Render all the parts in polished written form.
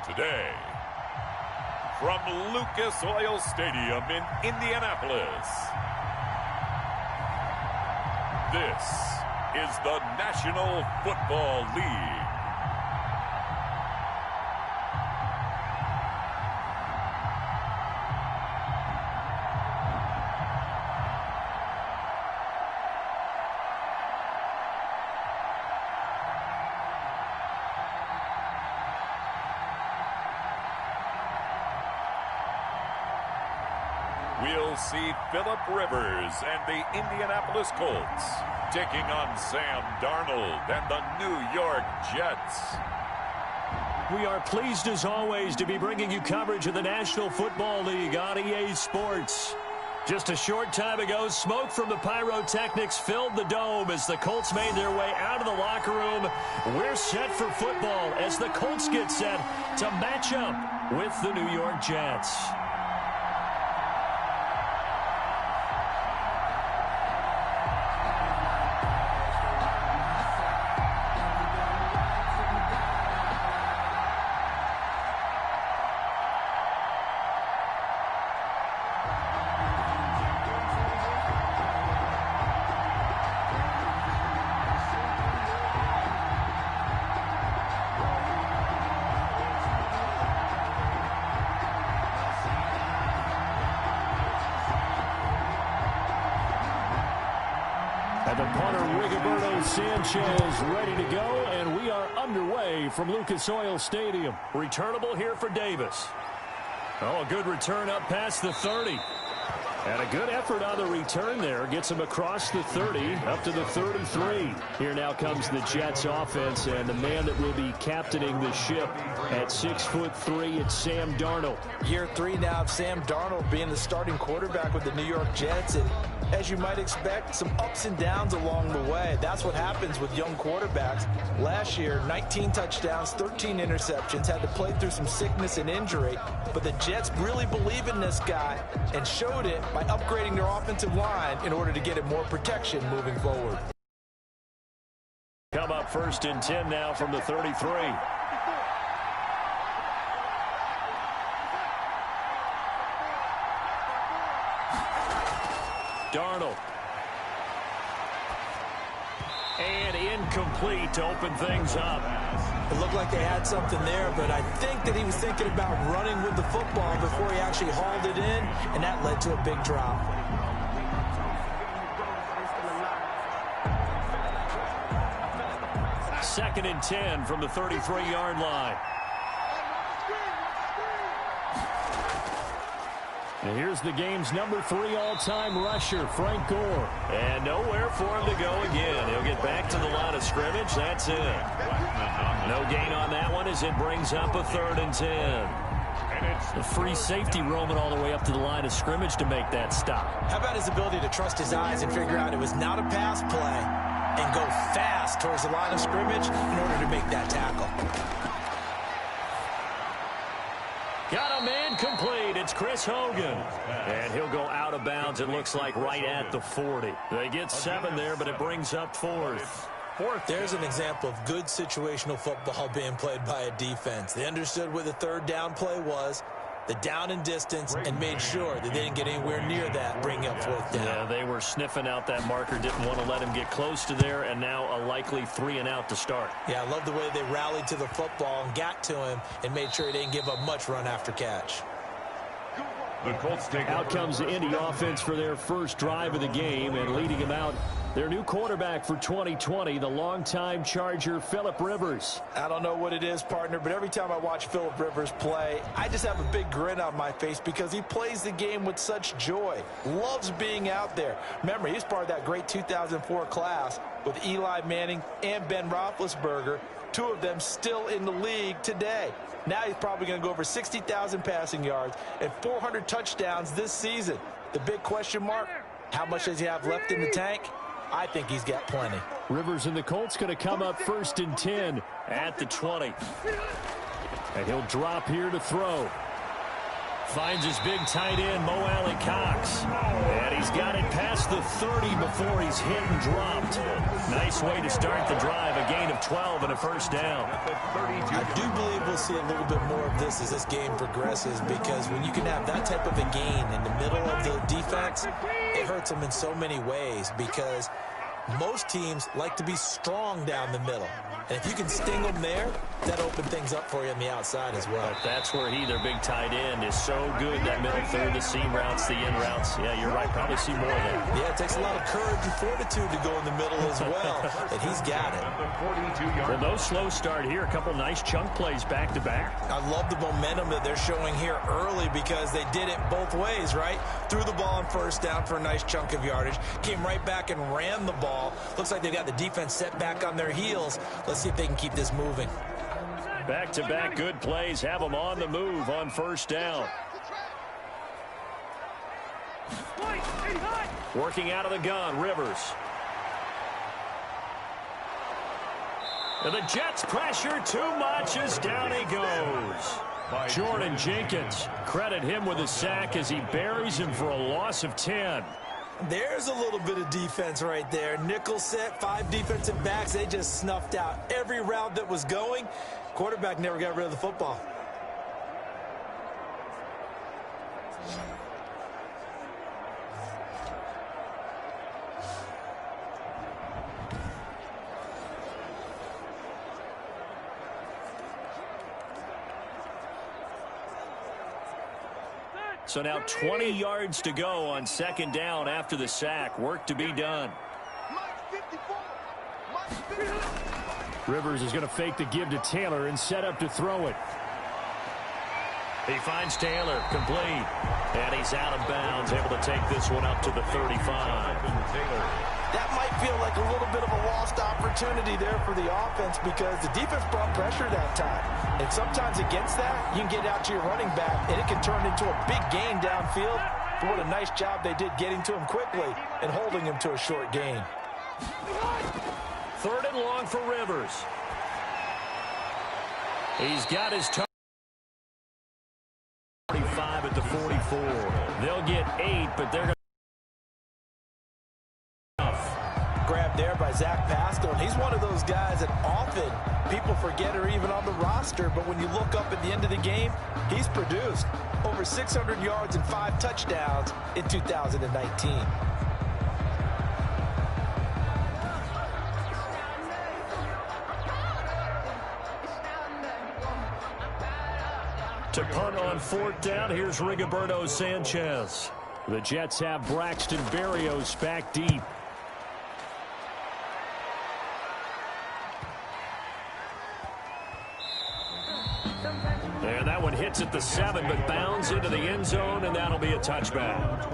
Today, from Lucas Oil Stadium in Indianapolis, this is the National Football League. We'll see Phillip Rivers and the Indianapolis Colts taking on Sam Darnold and the New York Jets. We are pleased as always to be bringing you coverage of the National Football League on EA Sports. Just a short time ago, smoke from the pyrotechnics filled the dome as the Colts made their way out of the locker room. We're set for football as the Colts get set to match up with the New York Jets. And the punter, Sanchez, ready to go, and we are underway from Lucas Oil Stadium. Returnable here for Davis. Oh, a good return up past the 30. And a good effort on the return there. Gets him across the 30, up to the 33. Here now comes the Jets offense, and the man that will be captaining the ship at 6'3", it's Sam Darnold. Year 3 now of Sam Darnold being the starting quarterback with the New York Jets, and as you might expect, some ups and downs along the way. That's what happens with young quarterbacks. Last year, 19 touchdowns, 13 interceptions, had to play through some sickness and injury. But the Jets really believe in this guy and showed it by upgrading their offensive line in order to get him more protection moving forward. Come up 1st and 10 now from the 33. Darnold. And incomplete to open things up. It looked like they had something there, but I think that he was thinking about running with the football before he actually hauled it in, and that led to a big drop. Second and 10 from the 33-yard line. And here's the game's number 3 all-time rusher, Frank Gore. And nowhere for him to go again. He'll get back to the line of scrimmage. That's it. No gain on that one as it brings up a 3rd and 10. The free safety roaming all the way up to the line of scrimmage to make that stop. How about his ability to trust his eyes and figure out it was not a pass play and go fast towards the line of scrimmage in order to make that tackle. Got a man complete. It's Chris Hogan. And he'll go out of bounds, it looks like, right at the 40. They get 7 there, but it brings up 4th. There's an example of good situational football being played by a defense. They understood where the 3rd down play was, the down and distance, and made sure that they didn't get anywhere near that, bring up 4th down. Yeah, they were sniffing out that marker, didn't want to let him get close to there, and now a likely 3 and out to start. Yeah, I love the way they rallied to the football and got to him and made sure he didn't give up much run after catch. The Colts take out comes the Indy offense for their first drive of the game, and leading him out, their new quarterback for 2020, the longtime Charger, Phillip Rivers. I don't know what it is, partner, but every time I watch Phillip Rivers play, I just have a big grin on my face because he plays the game with such joy, loves being out there. Remember, he's part of that great 2004 class with Eli Manning and Ben Roethlisberger, 2 of them still in the league today. Now he's probably going to go over 60,000 passing yards and 400 touchdowns this season. The big question mark, how much does he have left in the tank? I think he's got plenty. Rivers and the Colts going to come up 1st and 10 at the 20. And he'll drop here to throw. Finds his big tight end, Mo Alley-Cox. And he's got it past the 30 before he's hit and dropped. Nice way to start the drive. A gain of 12 and a first down. I do believe we'll we'll see a little bit more of this as this game progresses, because when you can have that type of a gain in the middle of the defense, it hurts them in so many ways, because most teams like to be strong down the middle. And if you can sting them there, that opens things up for you on the outside as well. But that's where their big tight end, is so good. That middle third, the seam routes, the in routes. Yeah, you're right. Probably see more of that. Yeah, it takes a lot of courage and fortitude to go in the middle as well. And he's got it. Well, no slow start here. A couple nice chunk plays back to back. I love the momentum that they're showing here early, because they did it both ways, right? Threw the ball on first down for a nice chunk of yardage. Came right back and ran the ball. Looks like they've got the defense set back on their heels. Let's see if they can keep this moving. Back-to-back good plays have them on the move on first down. Working out of the gun, Rivers. And the Jets pressure too much as down he goes. Jordan Jenkins, credit him with a sack as he buries him for a loss of 10. There's a little bit of defense right there. Nickel set, 5 defensive backs. They just snuffed out every route that was going. Quarterback never got rid of the football. So now 20 yards to go on second down after the sack. Work to be done. Rivers is going to fake the give to Taylor and set up to throw it. He finds Taylor, complete. And he's out of bounds, able to take this one up to the 35. That might feel like a little bit of a lost opportunity there for the offense, because the defense brought pressure that time. And sometimes against that, you can get out to your running back, and it can turn into a big gain downfield. But what a nice job they did getting to him quickly and holding him to a short gain. Third and long for Rivers. He's got his 45 at the 44. They'll get 8, but they're going to grab there by Zach Pascal. And he's one of those guys that often people forget are even on the roster, but when you look up at the end of the game, he's produced over 600 yards and 5 touchdowns in 2019. To punt on fourth down, here's Rigoberto Sanchez. The Jets have Braxton Berrios back deep. And that one hits at the 7, but bounds into the end zone, and that'll be a touchback.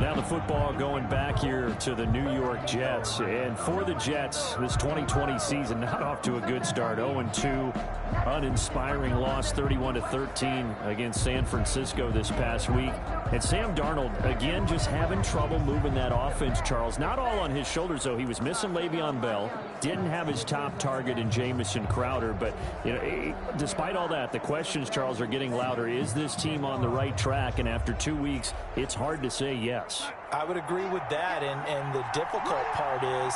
Now the football going back here to the New York Jets. And for the Jets, this 2020 season not off to a good start. 0-2, uninspiring loss 31-13 against San Francisco this past week. And Sam Darnold, again, just having trouble moving that offense, Charles. Not all on his shoulders, though. He was missing Le'Veon Bell. Didn't have his top target in Jamison Crowder. But, you know, despite all that, the questions, Charles, are getting louder. Is this team on the right track? And after 2 weeks, it's hard to say yes. I would agree with that, and the difficult part is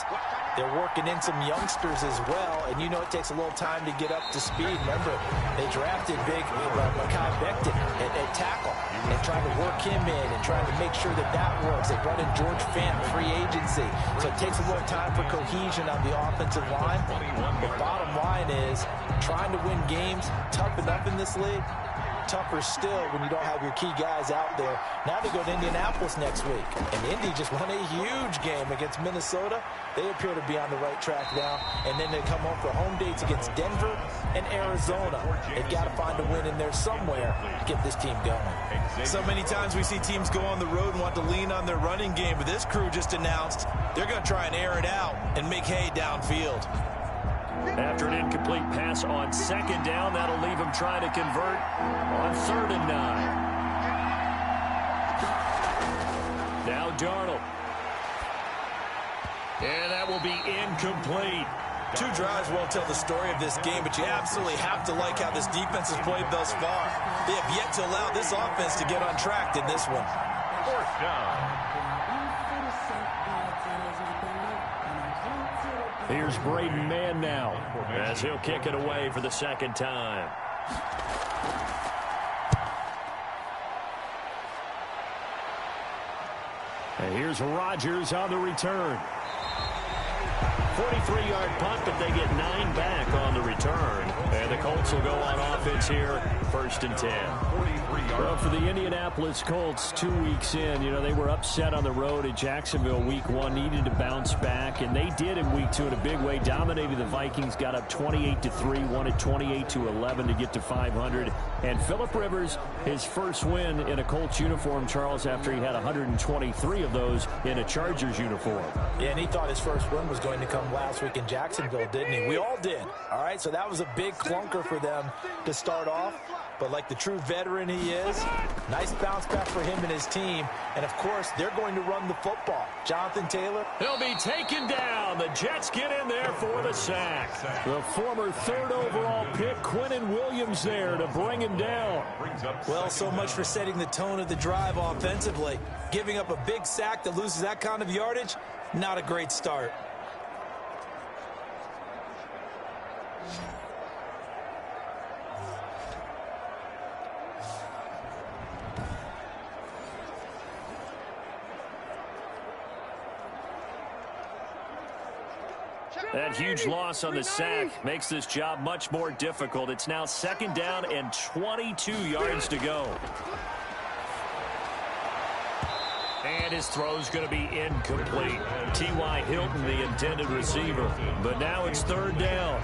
they're working in some youngsters as well, and you know it takes a little time to get up to speed. Remember, they drafted big Mekhi Becton at tackle and trying to work him in and trying to make sure that that works. They brought in George Fant, free agency, so it takes a little time for cohesion on the offensive line. The bottom line is trying to win games, tough enough in this league. Tougher still when you don't have your key guys out there. Now they go to Indianapolis next week. And Indy just won a huge game against Minnesota. They appear to be on the right track now. And then they come home for home dates against Denver and Arizona. They've got to find a win in there somewhere to get this team going. So many times we see teams go on the road and want to lean on their running game. But this crew just announced they're going to try and air it out and make hay downfield. After an incomplete pass on second down, that'll leave him trying to convert on 3rd and 9. Now Darnold. And that will be incomplete. 2 drives won't tell the story of this game, but you absolutely have to like how this defense has played thus far. They have yet to allow this offense to get on track in this one. 4th down. Here's Braden Mann now as he'll kick it away for the second time. And here's Rodgers on the return. 43-yard punt, but they get 9 back on the return. And the Colts will go on offense here, 1st and 10. Well, for the Indianapolis Colts, 2 weeks in, they were upset on the road at Jacksonville week 1, needed to bounce back, and they did in week 2 in a big way, dominated the Vikings, got up 28-3, won it 28-11 to get to 500. And Phillip Rivers, his first win in a Colts uniform, Charles, after he had 123 of those in a Chargers uniform. Yeah, and he thought his first win was going to come last week in Jacksonville, didn't he? We all did. All right, so that was a big clunker for them to start off. But like the true veteran he is, nice bounce back for him and his team. And, of course, they're going to run the football. Jonathan Taylor. He'll be taken down. The Jets get in there for the sack. The former 3rd overall pick, Quinnen Williams, there to bring him down. Well, so much for setting the tone of the drive offensively. Giving up a big sack that loses that kind of yardage, not a great start. That huge loss on the sack makes this job much more difficult. It's now 2nd down and 22 yards to go. And his throw's going to be incomplete. T.Y. Hilton, the intended receiver. But now it's 3rd down.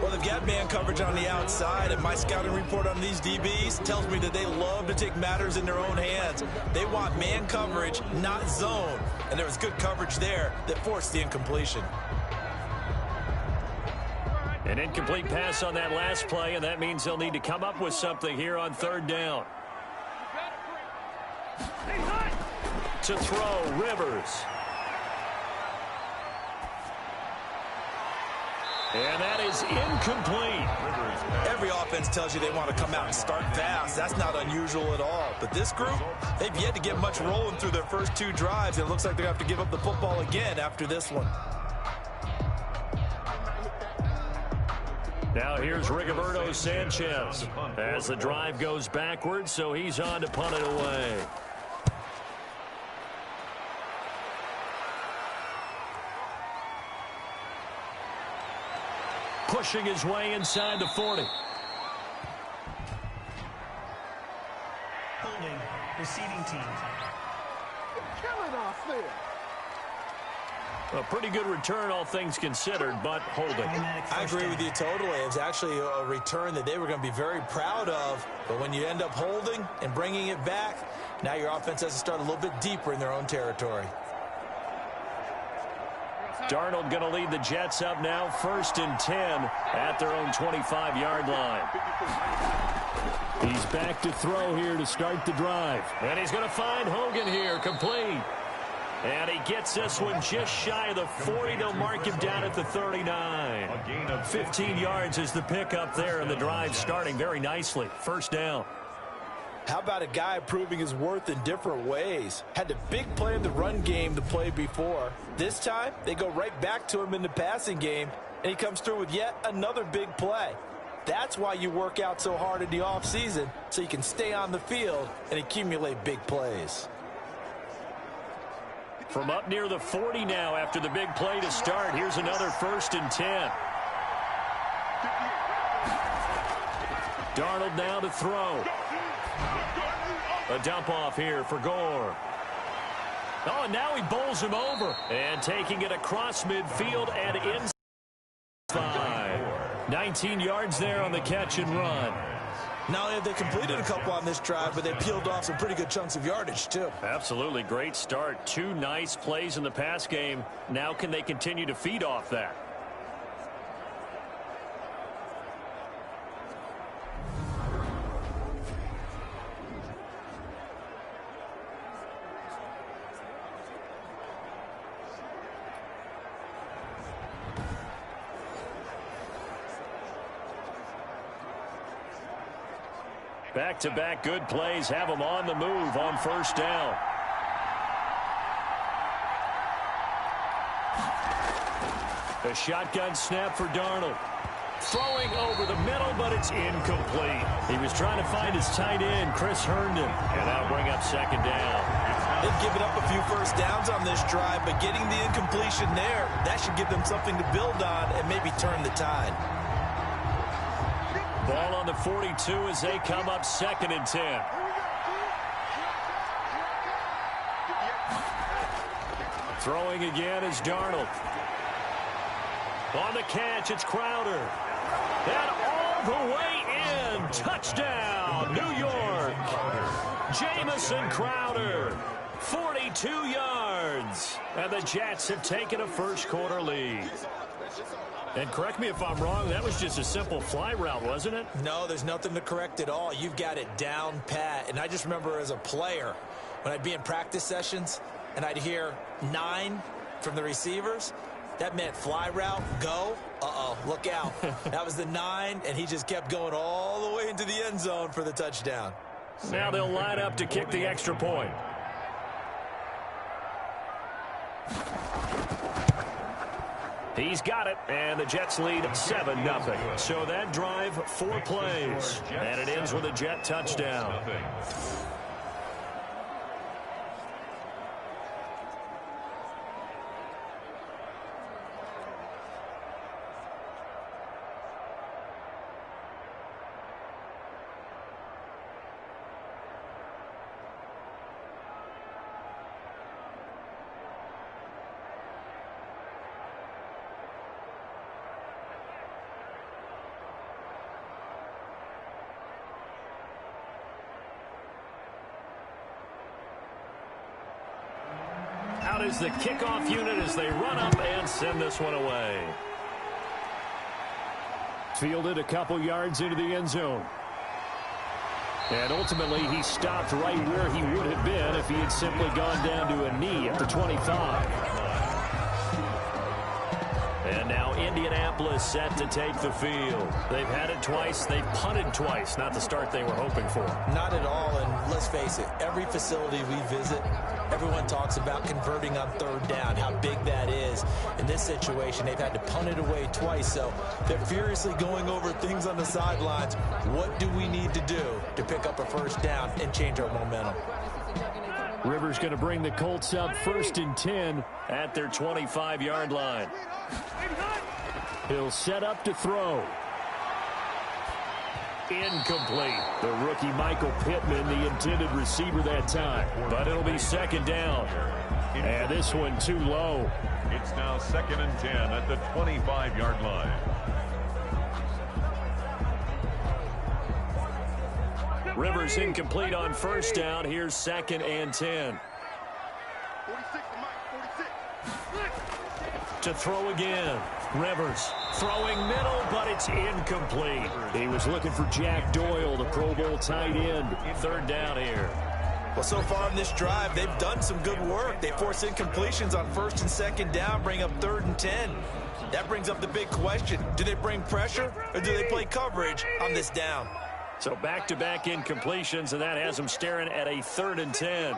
Well, they've got man coverage on the outside, and my scouting report on these DBs tells me that they love to take matters in their own hands. They want man coverage, not zone. And there was good coverage there that forced the incompletion. An incomplete pass on that last play, and that means they'll need to come up with something here on 3rd down. To throw, Rivers. And that is incomplete. Every offense tells you they want to come out and start fast. That's not unusual at all. But this group, they've yet to get much rolling through their first 2 drives. It looks like they're going to have to give up the football again after this one. Now here's Rigoberto Sanchez as the drive goes backwards, so he's on to punt it away. Pushing his way inside the 40. Holding, receiving team. Killing off there. A pretty good return, all things considered, but holding. I agree with you totally. It was actually a return that they were going to be very proud of. But when you end up holding and bringing it back, now your offense has to start a little bit deeper in their own territory. Darnold going to lead the Jets up now, 1st and 10 at their own 25-yard line. He's back to throw here to start the drive. And he's going to find Hogan here, complete. And he gets this one just shy of the 40. They'll mark him down at the 39. 15 yards is the pickup there, and the drive starting very nicely. 1st down. How about a guy proving his worth in different ways? Had the big play in the run game to play before. This time, they go right back to him in the passing game, and he comes through with yet another big play. That's why you work out so hard in the offseason, so you can stay on the field and accumulate big plays. From up near the 40 now after the big play to start. Here's another 1st and 10. Darnold now to throw. A dump off here for Gore. Oh, and now he bowls him over. And taking it across midfield and inside. 19 yards there on the catch and run. Not only have they completed a couple on this drive, but they peeled off some pretty good chunks of yardage, too. Absolutely great start. 2 nice plays in the pass game. Now can they continue to feed off that? Back-to-back good plays have them on the move on 1st down. A shotgun snap for Darnold. Throwing over the middle, but it's incomplete. He was trying to find his tight end, Chris Herndon, and that'll bring up second down. They've given up a few first downs on this drive, but getting the incompletion there, that should give them something to build on and maybe turn the tide. Ball on the 42 as they come up 2nd and 10. Throwing again is Darnold. On the catch, it's Crowder. And all the way in. Touchdown, New York. Jamison Crowder, 42 yards. And the Jets have taken a first-quarter lead. And correct me if I'm wrong, that was just a simple fly route, wasn't it? No, there's nothing to correct at all. You've got it down pat. And I just remember as a player, when I'd be in practice sessions, and I'd hear 9 from the receivers, that meant fly route, go, look out. That was the 9, and he just kept going all the way into the end zone for the touchdown. Now they'll line up to kick the extra point. He's got it, and the Jets lead 7-0. So that drive, 4 plays, and it ends with a Jet touchdown. Out is the kickoff unit as they run up and send this one away. Fielded a couple yards into the end zone. And ultimately, he stopped right where he would have been if he had simply gone down to a knee at the 25. And now Indianapolis set to take the field. They've had it twice. They've punted twice. Not the start they were hoping for. Not at all, and let's face it, every facility we visit, everyone talks about converting on 3rd down, how big that is. In this situation, they've had to punt it away twice, so they're furiously going over things on the sidelines. What do we need to do to pick up a first down and change our momentum? Rivers going to bring the Colts up 1st and 10 at their 25-yard line. He'll set up to throw. Incomplete. The rookie Michael Pittman, the intended receiver that time. But it'll be 2nd down. And this one too low. It's now 2nd and 10 at the 25-yard line. Rivers incomplete on 1st down. Here's 2nd and 10. To throw again. Rivers throwing middle, but it's incomplete. He was looking for Jack Doyle, the Pro Bowl tight end. 3rd down here. Well, so far in this drive, they've done some good work. They force incompletions on 1st and 2nd down, bring up 3rd and 10. That brings up the big question. Do they bring pressure, or do they play coverage on this down? So back-to-back incompletions, and that has them staring at a 3rd and 10.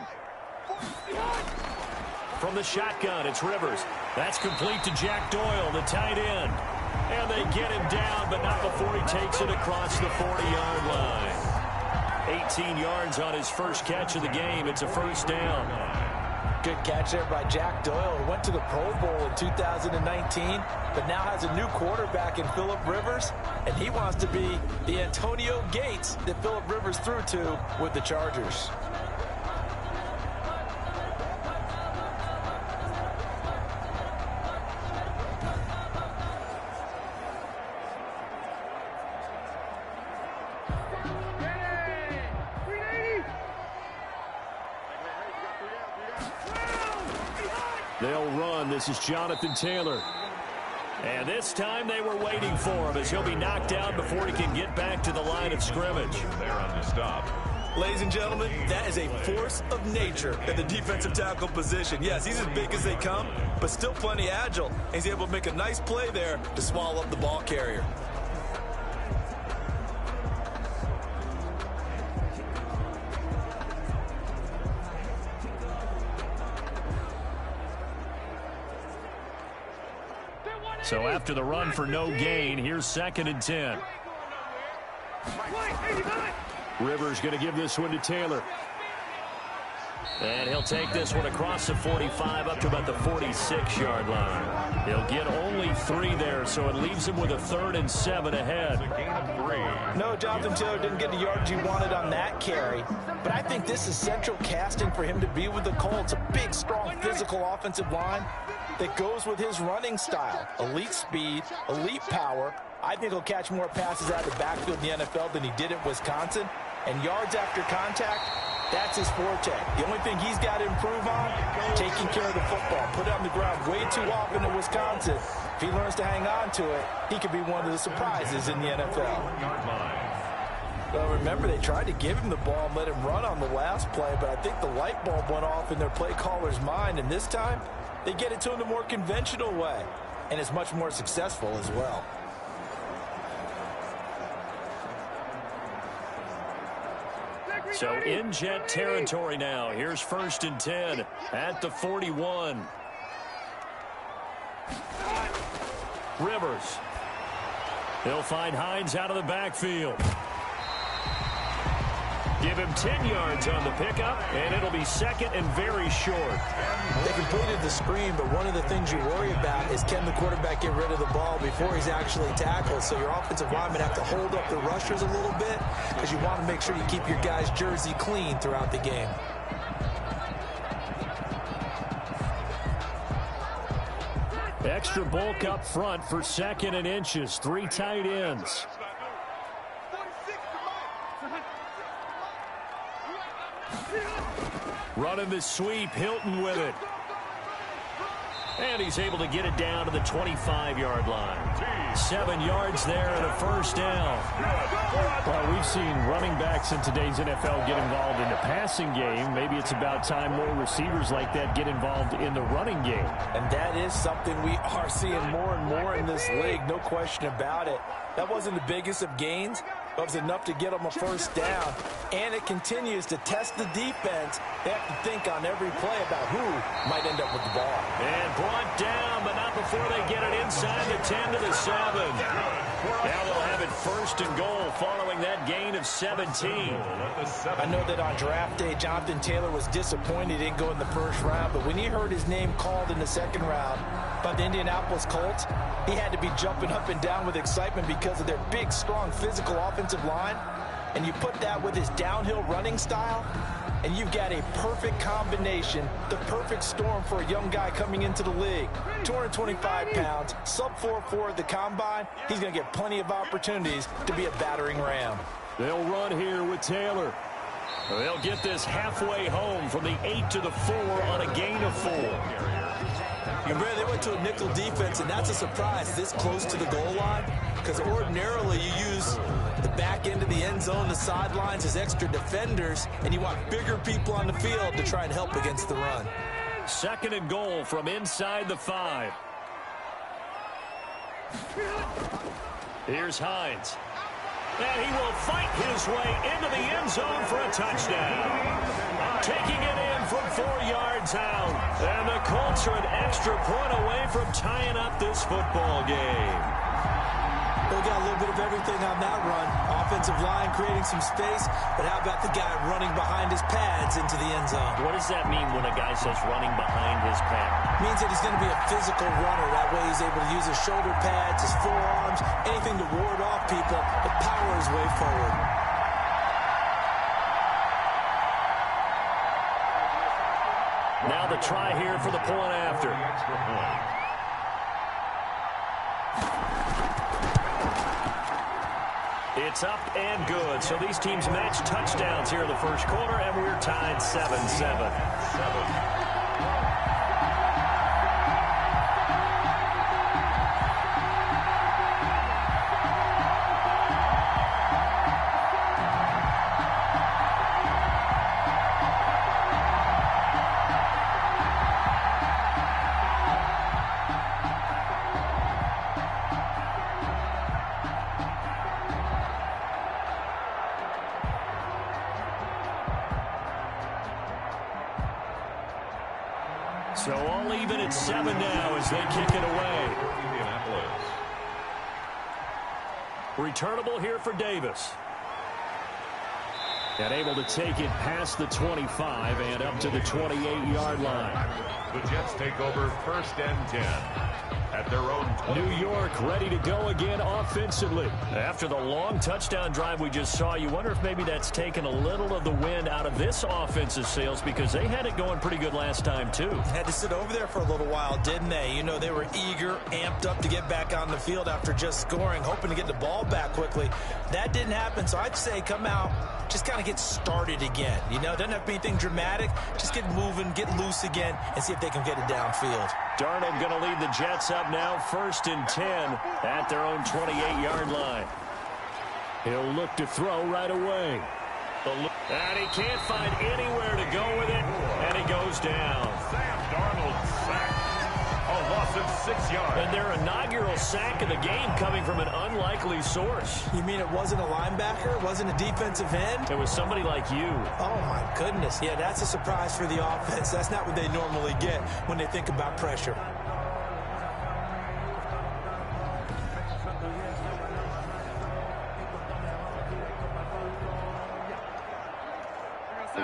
From the shotgun, it's Rivers. That's complete to Jack Doyle, the tight end. And they get him down, but not before he takes it across the 40-yard line. 18 yards on his first catch of the game. It's a 1st down. Good catch there by Jack Doyle, who went to the Pro Bowl in 2019, but now has a new quarterback in Phillip Rivers, and he wants to be the Antonio Gates that Phillip Rivers threw to with the Chargers. They'll run. This is Jonathan Taylor. And this time they were waiting for him as he'll be knocked down before he can get back to the line of scrimmage. They're on the stop. Ladies and gentlemen, that is a force of nature at the defensive tackle position. Yes, he's as big as they come, but still plenty agile. He's able to make a nice play there to swallow up the ball carrier. So after the run for no gain, here's 2nd and 10. Rivers going to give this one to Taylor. And he'll take this one across the 45 up to about the 46-yard line. He'll get only 3 there, so it leaves him with a 3rd and 7 ahead. No, Jonathan Taylor didn't get the yards he wanted on that carry, but I think this is central casting for him to be with the Colts. A big, strong, physical offensive line that goes with his running style. Elite speed, elite power. I think he'll catch more passes out of the backfield in the NFL than he did at Wisconsin. And yards after contact, that's his forte. The only thing he's got to improve on, taking care of the football. Put it on the ground way too often at Wisconsin. If he learns to hang on to it, he could be one of the surprises in the NFL. Well, remember, they tried to give him the ball and let him run on the last play, but I think the light bulb went off in their play caller's mind, and this time, they get it to him the more conventional way, and it's much more successful as well. So in Jet territory now. Here's 1st and 10 at the 41. Rivers. He'll find Hines out of the backfield. Give him 10 yards on the pickup, and it'll be 2nd and very short. They completed the screen, but one of the things you worry about is can the quarterback get rid of the ball before he's actually tackled. So your offensive linemen have to hold up the rushers a little bit because you want to make sure you keep your guy's jersey clean throughout the game. Extra bulk up front for 2nd and inches. 3 tight ends. Running the sweep, Hilton with it. And he's able to get it down to the 25-yard line. 7 yards there and a 1st down. Well, we've seen running backs in today's NFL get involved in the passing game. Maybe it's about time more receivers like that get involved in the running game. And that is something we are seeing more and more in this league, no question about it. That wasn't the biggest of gains, but it was enough to get them a 1st down. And it continues to test the defense. They have to think on every play about who might end up with the ball. And brought down, but not before they get it inside the 10 to the 7. Now they'll have it 1st and goal following that gain of 17. I know that on draft day, Jonathan Taylor was disappointed he didn't go in the 1st round, but when he heard his name called in the 2nd round by the Indianapolis Colts, he had to be jumping up and down with excitement because of their big, strong, physical offensive line. And you put that with his downhill running style, and you've got a perfect combination, the perfect storm for a young guy coming into the league. 225 pounds, sub 4.4 at the combine. He's going to get plenty of opportunities to be a battering ram. They'll run here with Taylor. They'll get this halfway home from the 8 to the 4 on a gain of 4. They went to a nickel defense, and that's a surprise this close to the goal line, because ordinarily you use the back end of the end zone, the sidelines as extra defenders, and you want bigger people on the field to try and help against the run. 2nd and goal from inside the 5. Here's Hines. And he will fight his way into the end zone for a touchdown. Taking it in from 4 yards out. And the Colts are an extra point away from tying up this football game. They got a little bit of everything on that run. Offensive line creating some space, but how about the guy running behind his pads into the end zone? What does that mean when a guy says running behind his pad? Means that he's going to be a physical runner. That way he's able to use his shoulder pads, his forearms, anything to ward off people, but power his way forward. Now the try here for the point after. It's up and good. So these teams match touchdowns here in the 1st quarter, and we're tied 7-7. So all even at 7 now as they kick it away. Indianapolis. Returnable here for Davis. And able to take it past the 25 and up to the 28-yard line. The Jets take over 1st and 10 at their own 20. New York ready to go again offensively. After the long touchdown drive we just saw, you wonder if maybe that's taken a little of the wind out of this offensive sails, because they had it going pretty good last time too. Had to sit over there for a little while, didn't they? You know, they were eager, amped up to get back on the field after just scoring, hoping to get the ball back quickly. That didn't happen, so I'd say come out, just kind of get started again. You know, doesn't have to be anything dramatic. Just get moving, get loose again, and see if they can get it downfield. Darnold going to lead the Jets up now, 1st and 10 at their own 28-yard line. He'll look to throw right away. And he can't find anywhere to go with it, and he goes down. Sam Darnold sacked. A loss of 6 yards. And their inaugural sack of the game coming from an unlikely source. You mean it wasn't a linebacker? It wasn't a defensive end? It was somebody like you. Oh, my goodness. Yeah, that's a surprise for the offense. That's not what they normally get when they think about pressure.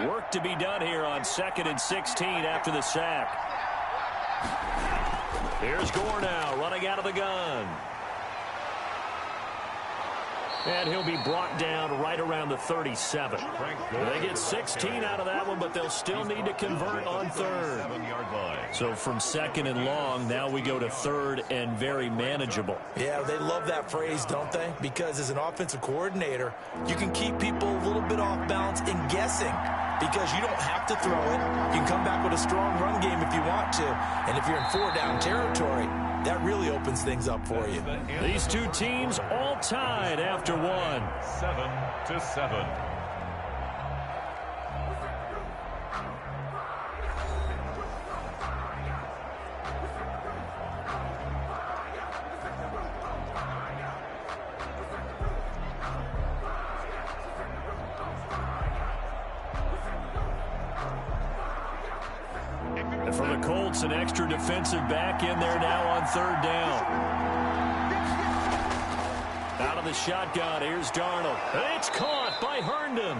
Work to be done here on 2nd and 16 after the sack. Here's Gore now, running out of the gun. And he'll be brought down right around the 37. They get 16 out of that one, but they'll still need to convert on 3rd. So from 2nd and long, now we go to 3rd and very manageable. Yeah, they love that phrase, don't they? Because as an offensive coordinator, you can keep people a little bit off balance and guessing, because you don't have to throw it. You can come back with a strong run game if you want to. And if you're in 4-down territory, that really opens things up for you. These two teams all tied after one. 7-7. And for the Colts, an extra defensive back in there now on 3rd down. Out of the shotgun, here's Darnold. It's caught by Herndon.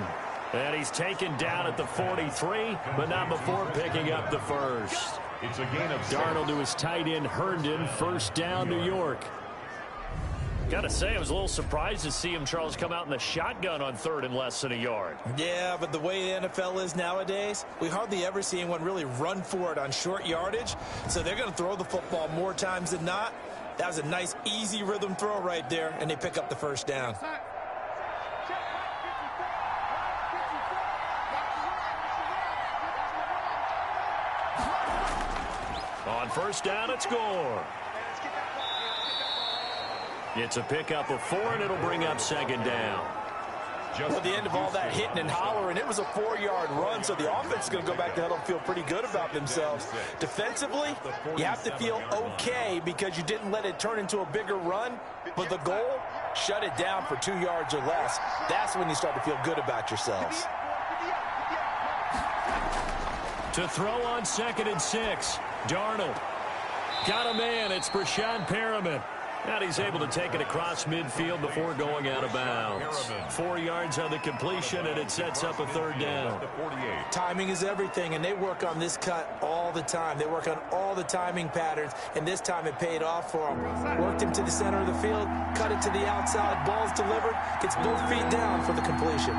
And he's taken down at the 43, but not before picking up the first. It's a gain of Darnold to his tight end, Herndon, 1st down, New York. Got to say, I was a little surprised to see him, Charles, come out in the shotgun on 3rd and less than a yard. Yeah, but the way the NFL is nowadays, we hardly ever see anyone really run for it on short yardage. So they're going to throw the football more times than not. That was a nice, easy rhythm throw right there, and they pick up the 1st down. On 1st down, it's Gore. It's a pickup of 4, and it'll bring up 2nd down. Just at the end of all that hitting and hollering, it was a 4-yard run, so the offense is going to go back to huddle and feel pretty good about themselves. Defensively, you have to feel okay because you didn't let it turn into a bigger run, but the goal, shut it down for 2 yards or less. That's when you start to feel good about yourselves. To throw on 2nd and 6, Darnold. Got a man, it's Brashad Perriman. And he's able to take it across midfield before going out of bounds. 4 yards on the completion, and it sets up a 3rd down. Timing is everything, and they work on this cut all the time. They work on all the timing patterns, and this time it paid off for them. Worked him to the center of the field, cut it to the outside, ball's delivered, gets both feet down for the completion.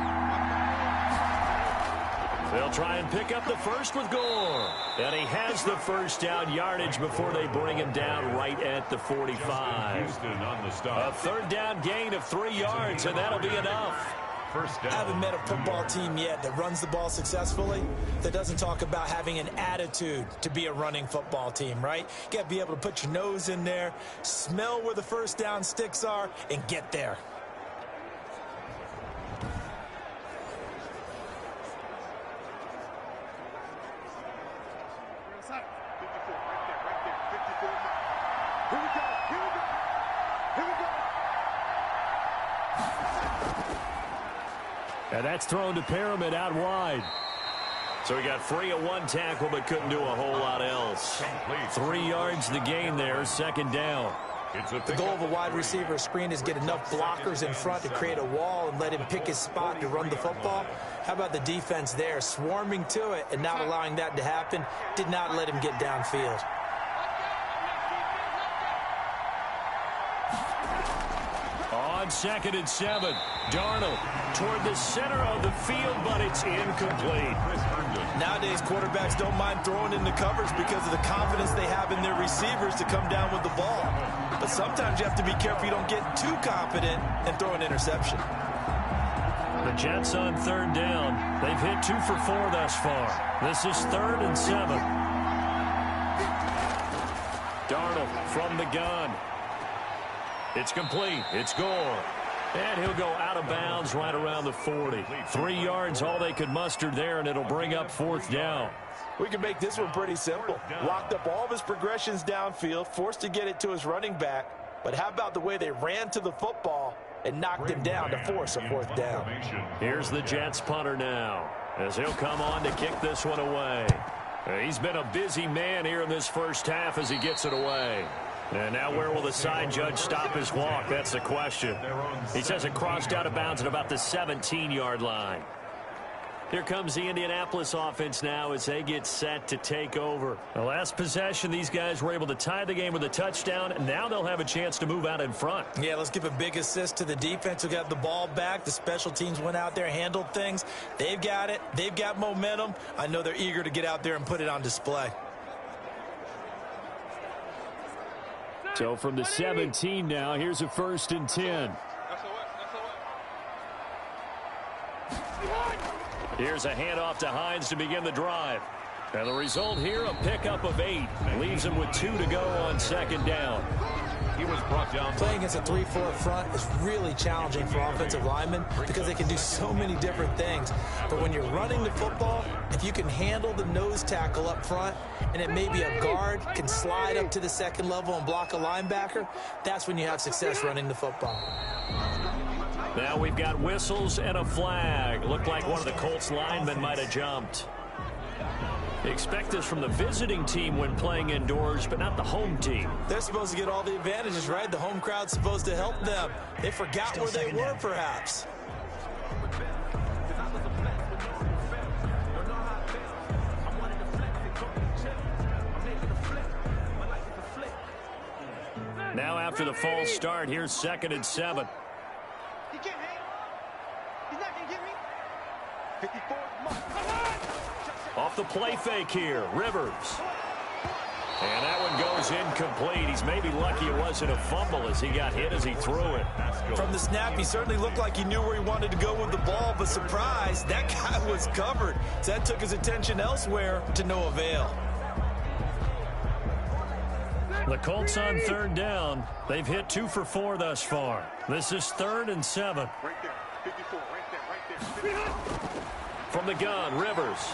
They'll try and pick up the first with Gore. And he has the 1st down yardage before they bring him down right at the 45. A 3rd down gain of 3 yards, and that'll be enough. I haven't met a football team yet that runs the ball successfully that doesn't talk about having an attitude to be a running football team, right? You got to be able to put your nose in there, smell where the 1st down sticks are, and get there. And that's thrown to Perriman out wide. So he got free of 1 tackle, but couldn't do a whole lot else. 3 yards the gain there, 2nd down. The goal of a wide receiver screen is get enough blockers in front to create a wall and let him pick his spot to run the football. How about the defense there, swarming to it and not allowing that to happen? Did not let him get downfield. On 2nd and 7, Darnold toward the center of the field, but it's incomplete. Nowadays, quarterbacks don't mind throwing into coverage because of the confidence they have in their receivers to come down with the ball. But sometimes you have to be careful you don't get too confident and throw an interception. The Jets on 3rd down. They've hit 2 for 4 thus far. This is 3rd and 7. Darnold from the gun. It's complete. It's Gore. And he'll go out of bounds right around the 40. 3 yards, all they could muster there, and it'll bring up 4th down. We can make this one pretty simple. Locked up all of his progressions downfield, forced to get it to his running back. But how about the way they ran to the football and knocked him down to force a 4th down? Here's the Jets punter now, as he'll come on to kick this one away. He's been a busy man here in this first half as he gets it away. And now where will the side judge stop his walk? That's the question. He says it crossed out of bounds at about the 17-yard line. Here comes the Indianapolis offense now as they get set to take over. The last possession, these guys were able to tie the game with a touchdown, and now they'll have a chance to move out in front. Yeah, let's give a big assist to the defense who got the ball back. The special teams went out there, handled things. They've got it. They've got momentum. I know they're eager to get out there and put it on display. So from the 17 now, here's a 1st and 10. Here's a handoff to Hines to begin the drive. And the result here, a pickup of 8. Leaves him with 2 to go on 2nd down. He was brought down. Playing against a 3-4 front is really challenging for offensive linemen because they can do so many different things. But when you're running the football, if you can handle the nose tackle up front, and it may be a guard can slide up to the 2nd level and block a linebacker, that's when you have success running the football. Now we've got whistles and a flag. Looked like one of the Colts linemen might have jumped. Expect this from the visiting team when playing indoors, but not the home team. They're supposed to get all the advantages, right? The home crowd's supposed to help them. They forgot where they were, perhaps. Now after the false start, here's 2nd and 7. He can't hang. He's not going to get me. 54. Off the play fake here, Rivers. And that one goes incomplete. He's maybe lucky it wasn't a fumble as he got hit as he threw it. From the snap, he certainly looked like he knew where he wanted to go with the ball, but surprise, that guy was covered. So that took his attention elsewhere to no avail. The Colts on 3rd down. They've hit 2 for 4 thus far. This is 3rd and 7. Right there. 54. Right there. From the gun, Rivers.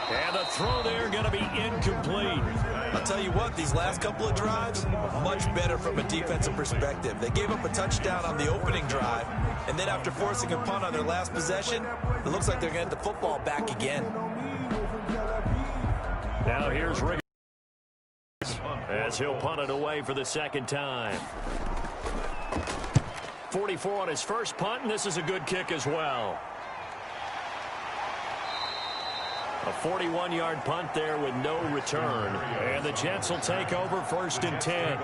And the throw there going to be incomplete. I'll tell you what, these last couple of drives, much better from a defensive perspective. They gave up a touchdown on the opening drive, and then after forcing a punt on their last possession, it looks like they're going to get the football back again. Now here's Riggins as he'll punt it away for the 2nd time. 44 on his first punt, and this is a good kick as well. A 41-yard punt there with no return. And the Jets will take over 1st and 10.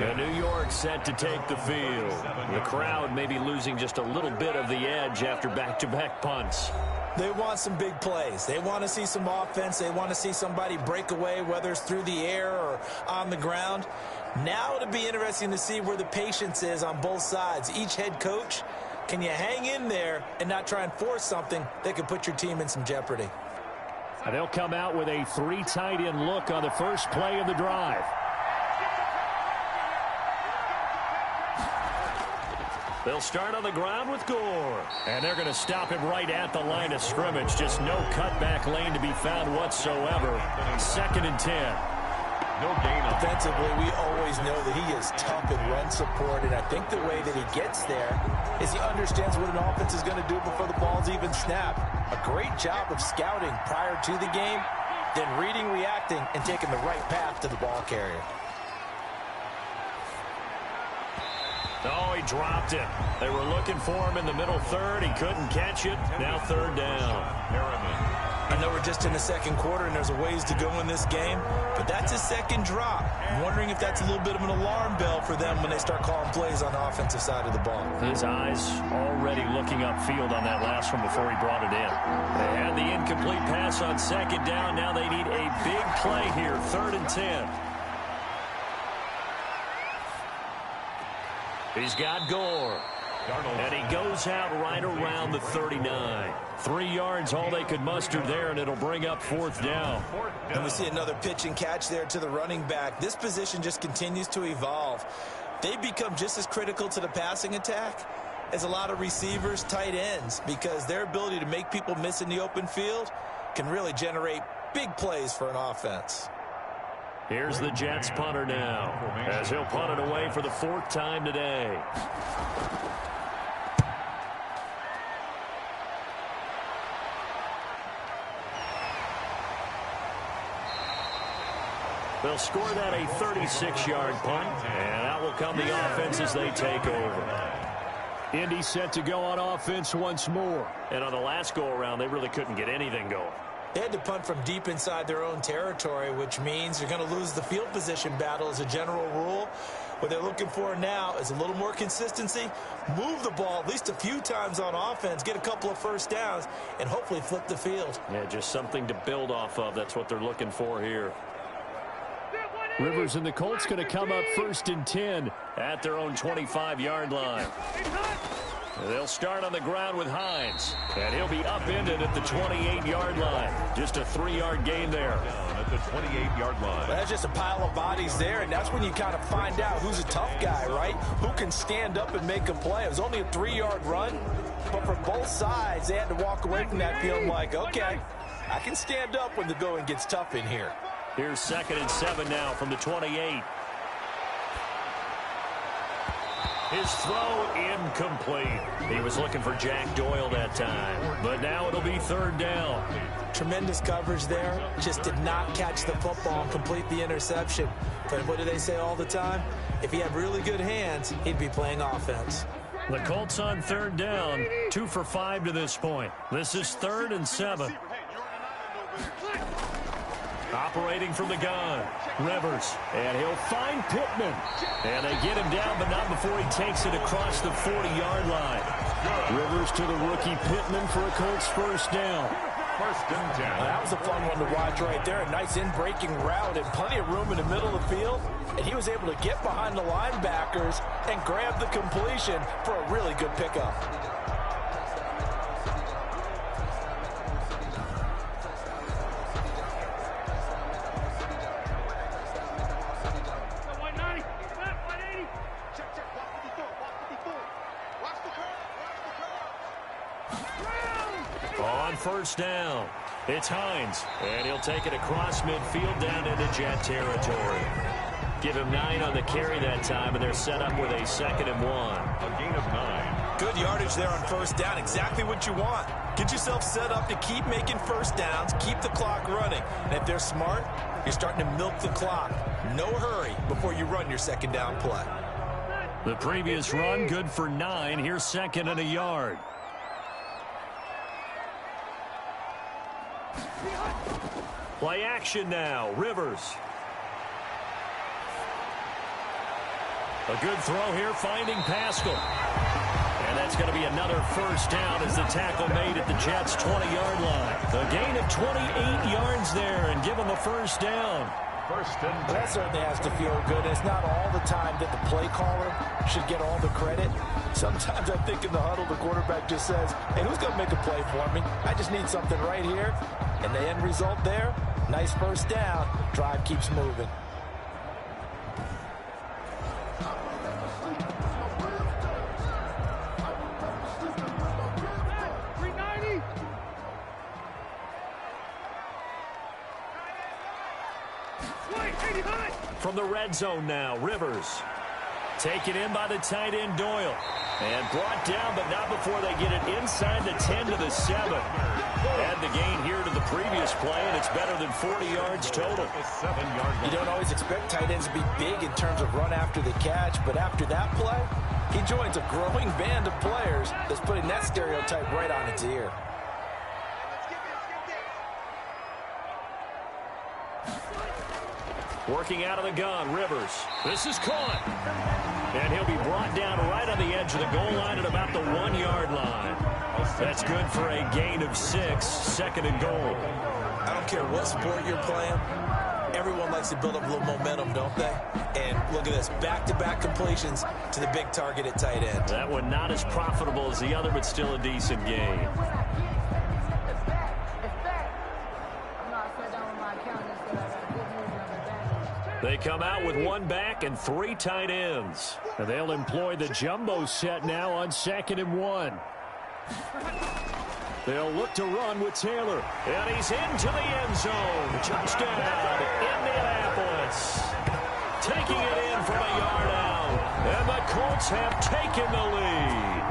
And New York set to take the field. The crowd may be losing just a little bit of the edge after back-to-back punts. They want some big plays. They want to see some offense. They want to see somebody break away, whether it's through the air or on the ground. Now it'll be interesting to see where the patience is on both sides. Each head coach, can you hang in there and not try and force something that could put your team in some jeopardy? And they'll come out with a 3 tight end look on the first play of the drive. They'll start on the ground with Gore. And they're going to stop him right at the line of scrimmage. Just no cutback lane to be found whatsoever. 2nd and 10. No gain. Offensively, we always know that he is tough in run support, and I think the way that he gets there is he understands what an offense is going to do before the ball's even snapped. A great job of scouting prior to the game, then reading, reacting, and taking the right path to the ball carrier. Oh, he dropped it. They were looking for him in the middle third. He couldn't catch it. Now third down. I know we're just in the second quarter and there's a ways to go in this game, but that's his second drop. I'm wondering if that's a little bit of an alarm bell for them when they start calling plays on the offensive side of the ball. His eyes already looking upfield on that last one before he brought it in. They had the incomplete pass on second down. Now they need a big play here, 3rd and 10. He's got Gore. And he goes out right around the 39. 3 yards, all they could muster there, and it'll bring up 4th down. And we see another pitch and catch there to the running back. This position just continues to evolve. They become just as critical to the passing attack as a lot of receivers, tight ends, because their ability to make people miss in the open field can really generate big plays for an offense. Here's the Jets punter now, as he'll punt it away for the 4th time today. They'll score that a 36-yard punt, and out will come the offense as they take over. Indy set to go on offense once more. And on the last go-around, they really couldn't get anything going. They had to punt from deep inside their own territory, which means you're going to lose the field position battle as a general rule. What they're looking for now is a little more consistency, move the ball at least a few times on offense, get a couple of first downs, and hopefully flip the field. Yeah, just something to build off of. That's what they're looking for here. Rivers and the Colts going to come up 1st and 10 at their own 25-yard line. They'll start on the ground with Hines, and he'll be upended at the 28-yard line. Just a 3-yard gain there. At the 28-yard line. That's just a pile of bodies there, and that's when you kind of find out who's a tough guy, right? Who can stand up and make a play. It was only a 3-yard run, but for both sides, they had to walk away from that field like, okay, I can stand up when the going gets tough in here. Here's 2nd and 7 now from the 28. His throw incomplete. He was looking for Jack Doyle that time, but now it'll be 3rd down. Tremendous coverage there. Just did not catch the football and complete the interception. But what do they say all the time? If he had really good hands, he'd be playing offense. The Colts on 3rd down, 2 for 5 to this point. This is 3rd and 7. Operating from the gun, Rivers, and he'll find Pittman. And they get him down, but not before he takes it across the 40-yard line. Rivers to the rookie Pittman for a Colts 1st down. 1st and 10. That was a fun one to watch right there. A nice in-breaking route and plenty of room in the middle of the field. And he was able to get behind the linebackers and grab the completion for a really good pickup. On 1st down, it's Hines, and he'll take it across midfield down into Jet territory. Give him 9 on the carry that time, and they're set up with a 2nd and 1. A gain of 9. Good yardage there on 1st down. Exactly what you want. Get yourself set up to keep making first downs, keep the clock running. And if they're smart, you're starting to milk the clock. No hurry before you run your 2nd down play. The previous run, good for 9. Here's 2nd and a yard. Play action now. Rivers. A good throw here, finding Pascal. And that's going to be another 1st down as the tackle made at the Jets' 20-yard line. A gain of 28 yards there and give them a 1st down. 1st and 10. That certainly has to feel good. It's not all the time that the play caller should get all the credit. Sometimes I think in the huddle, the quarterback just says, hey, who's going to make a play for me? I just need something right here. And the end result there, nice 1st down. Drive keeps moving. From the red zone now, Rivers. Taken in by the tight end Doyle. And brought down, but not before they get it inside the 10 to the 7. Add the gain here to the previous play, and it's better than 40 yards total. You don't always expect tight ends to be big in terms of run after the catch, but after that play, He joins a growing band of players that's putting that stereotype right on its ear. Working out of the gun, Rivers. This is caught. And he'll be brought down right on the edge of the goal line at about the 1-yard line. That's good for a gain of 6, second and goal. I don't care what sport you're playing. Everyone likes to build up a little momentum, don't they? And look at this, back-to-back completions to the big target at tight end. That one not as profitable as the other, but still a decent gain. They come out with 1 back and 3 tight ends. And they'll employ the jumbo set now on 2nd and 1. They'll look to run with Taylor. And he's into the end zone. Touchdown, Indianapolis. Taking it in from a yard out. And the Colts have taken the lead.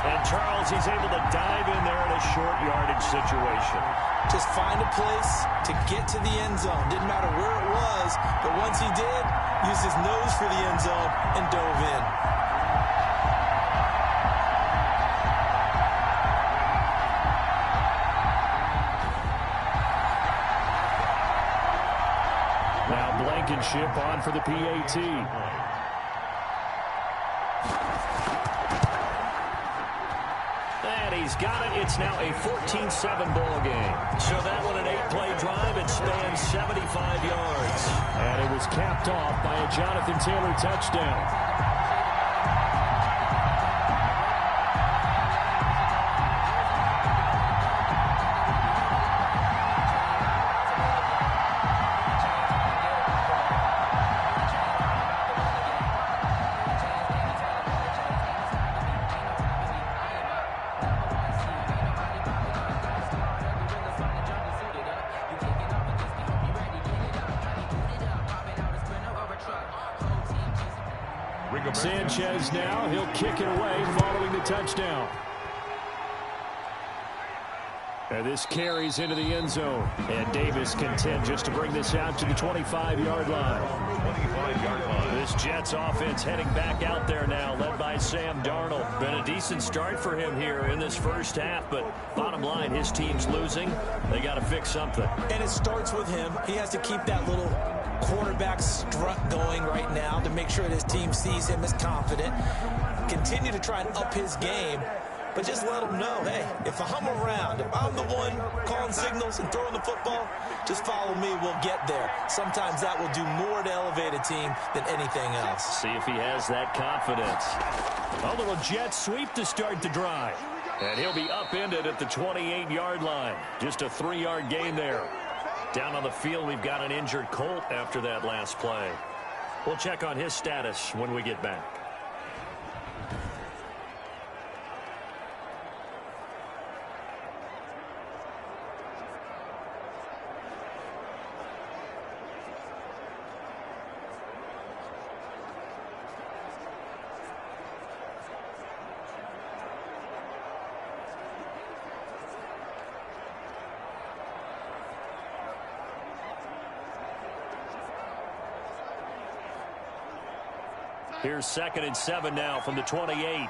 And Charles, he's able to dive in there in a short yardage situation. Just find a place to get to the end zone. Didn't matter where it was, but once he did, used his nose for the end zone and dove in. Now Blankenship on for the PAT. He's got it. It's now a 14-7 ball game. So that one an 8-play drive. It spans 75 yards. And it was capped off by a Jonathan Taylor touchdown. Sanchez now, he'll kick it away following the touchdown. And this carries into the end zone. And Davis content just to bring this out to the 25-yard line. 25-yard line. This Jets offense heading back out there now, led by Sam Darnold. Been a decent start for him here in this first half, but bottom line, his team's losing. They got to fix something. And it starts with him. He has to keep that little quarterback strut going right now to make sure that his team sees him as confident. Continue to try and up his game, but just let him know, hey, if I'm around, if I'm the one calling signals and throwing the football, just follow me, we'll get there. Sometimes that will do more to elevate a team than anything else. See if he has that confidence. A little jet sweep to start the drive. And he'll be upended at the 28-yard line. Just a 3-yard gain there. Down on the field, we've got an injured Colt after that last play. We'll check on his status when we get back. Here's 2nd and 7 now from the 28.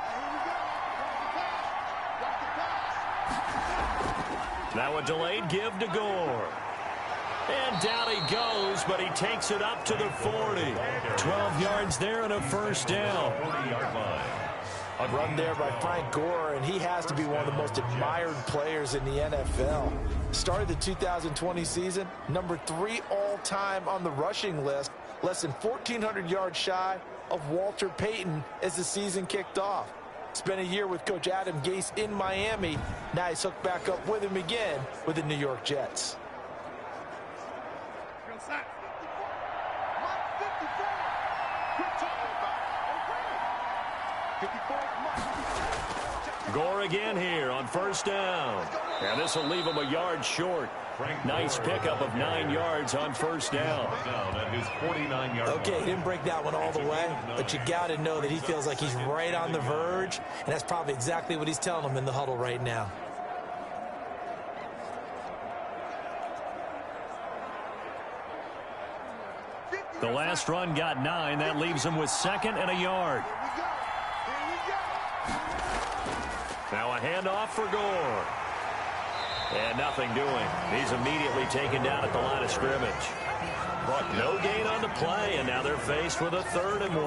Now a delayed give to Gore. And down he goes, but he takes it up to the 40. 12 yards there and a first down. 40-yard line. A run there by Frank Gore, and he has to be one of the most admired players in the NFL. Started the 2020 season, number 3 all-time on the rushing list, less than 1,400 yards shy of Walter Payton as the season kicked off. Spent a year with Coach Adam Gase in Miami. Now he's hooked back up with him again with the New York Jets. Gore again here on first down. And this will leave him a yard short. Nice pickup of 9 yards on first down. Down at his 49-yard line. Okay, he didn't break that one all the way, but you got to know that he feels like he's right on the verge, and that's probably exactly what he's telling them in the huddle right now. The last run got 9. That leaves him with 2nd and a yard. Now a handoff for Gore. And nothing doing. He's immediately taken down at the line of scrimmage. But no gain on the play, and now they're faced with a 3rd and 1.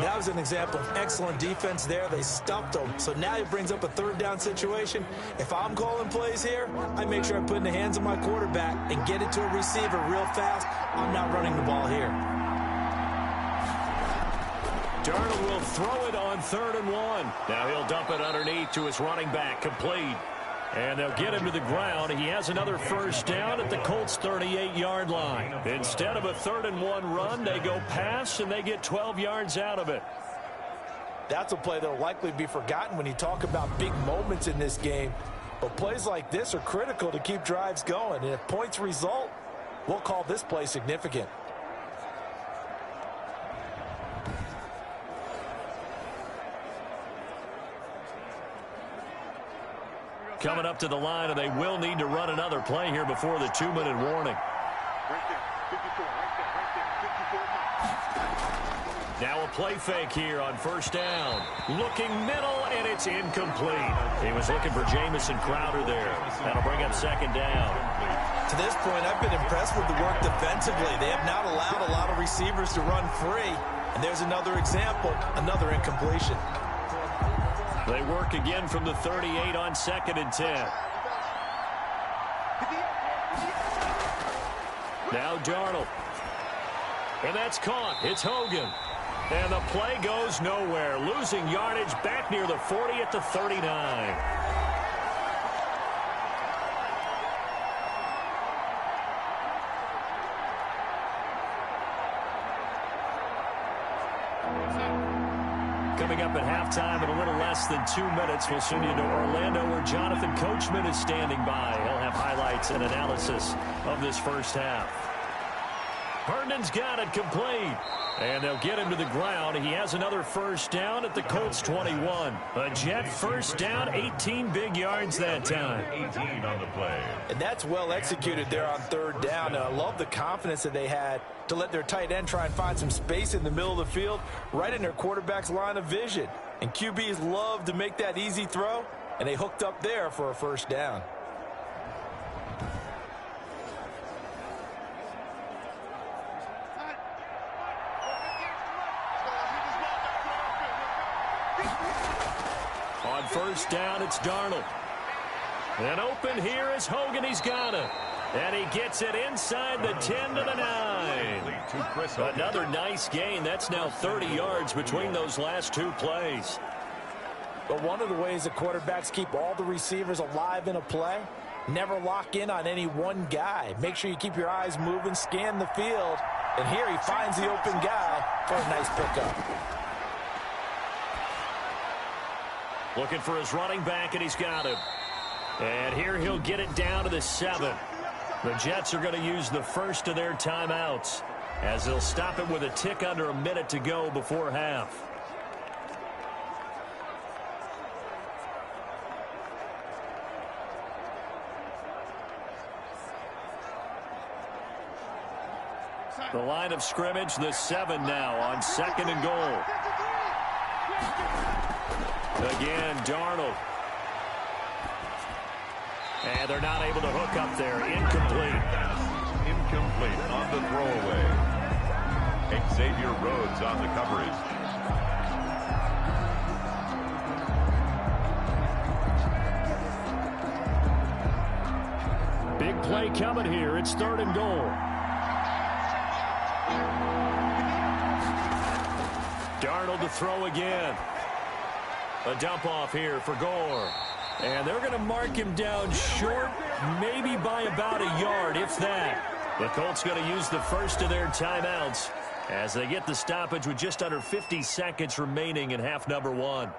That was an example of excellent defense there. They stuffed him. So now he brings up a 3rd down situation. If I'm calling plays here, I make sure I put in the hands of my quarterback and get it to a receiver real fast. I'm not running the ball here. Darnold will throw it on 3rd and 1. Now he'll dump it underneath to his running back, complete. And they'll get him to the ground. He has another 1st down at the Colts' 38-yard line. Instead of a 3rd and 1 run, they go pass, and they get 12 yards out of it. That's a play that will likely be forgotten when you talk about big moments in this game. But plays like this are critical to keep drives going. And if points result, we'll call this play significant. Coming up to the line, and they will need to run another play here before the 2-minute warning. Now a play fake here on 1st down. Looking middle, and it's incomplete. He was looking for Jamison Crowder there. That'll bring up 2nd down. To this point, I've been impressed with the work defensively. They have not allowed a lot of receivers to run free. And there's another example, another incompletion. They work again from the 38 on 2nd and 10. Now Darnold. And that's caught. It's Hogan. And the play goes nowhere. Losing yardage back near the 40 at the 39. Coming up at halftime in a little less than 2 minutes, we'll send you to Orlando where Jonathan Coachman is standing by. He'll have highlights and analysis of this 1st half. Herndon's got it complete. And they'll get him to the ground. He has another 1st down at the Colts 21. A Jet 1st down, 18 big yards that time. 18 on the play. And that's well executed there on 3rd down. And I love the confidence that they had to let their tight end try and find some space in the middle of the field, right in their quarterback's line of vision. And QBs love to make that easy throw, and they hooked up there for a 1st down. On 1st down, it's Darnold. And open here is Hogan. He's got it. And he gets it inside the 10 to the 9. Another nice gain. That's now 30 yards between those last 2 plays. But one of the ways the quarterbacks keep all the receivers alive in a play, never lock in on any one guy. Make sure you keep your eyes moving, scan the field. And here he finds the open guy for a nice pickup. Looking for his running back, and he's got him. And here he'll get it down to the 7. The Jets are going to use the first of their timeouts as they'll stop it with a tick under a minute to go before half. The line of scrimmage, the 7 now on 2nd and goal. Again, Darnold. And they're not able to hook up there. Incomplete. Incomplete on the throwaway. Xavier Rhodes on the coverage. Big play coming here. It's 3rd and goal. Darnold to throw again. A dump off here for Gore. And they're going to mark him down short, maybe by about a yard, if that. The Colts going to use the first of their timeouts as they get the stoppage with just under 50 seconds remaining in half number 1.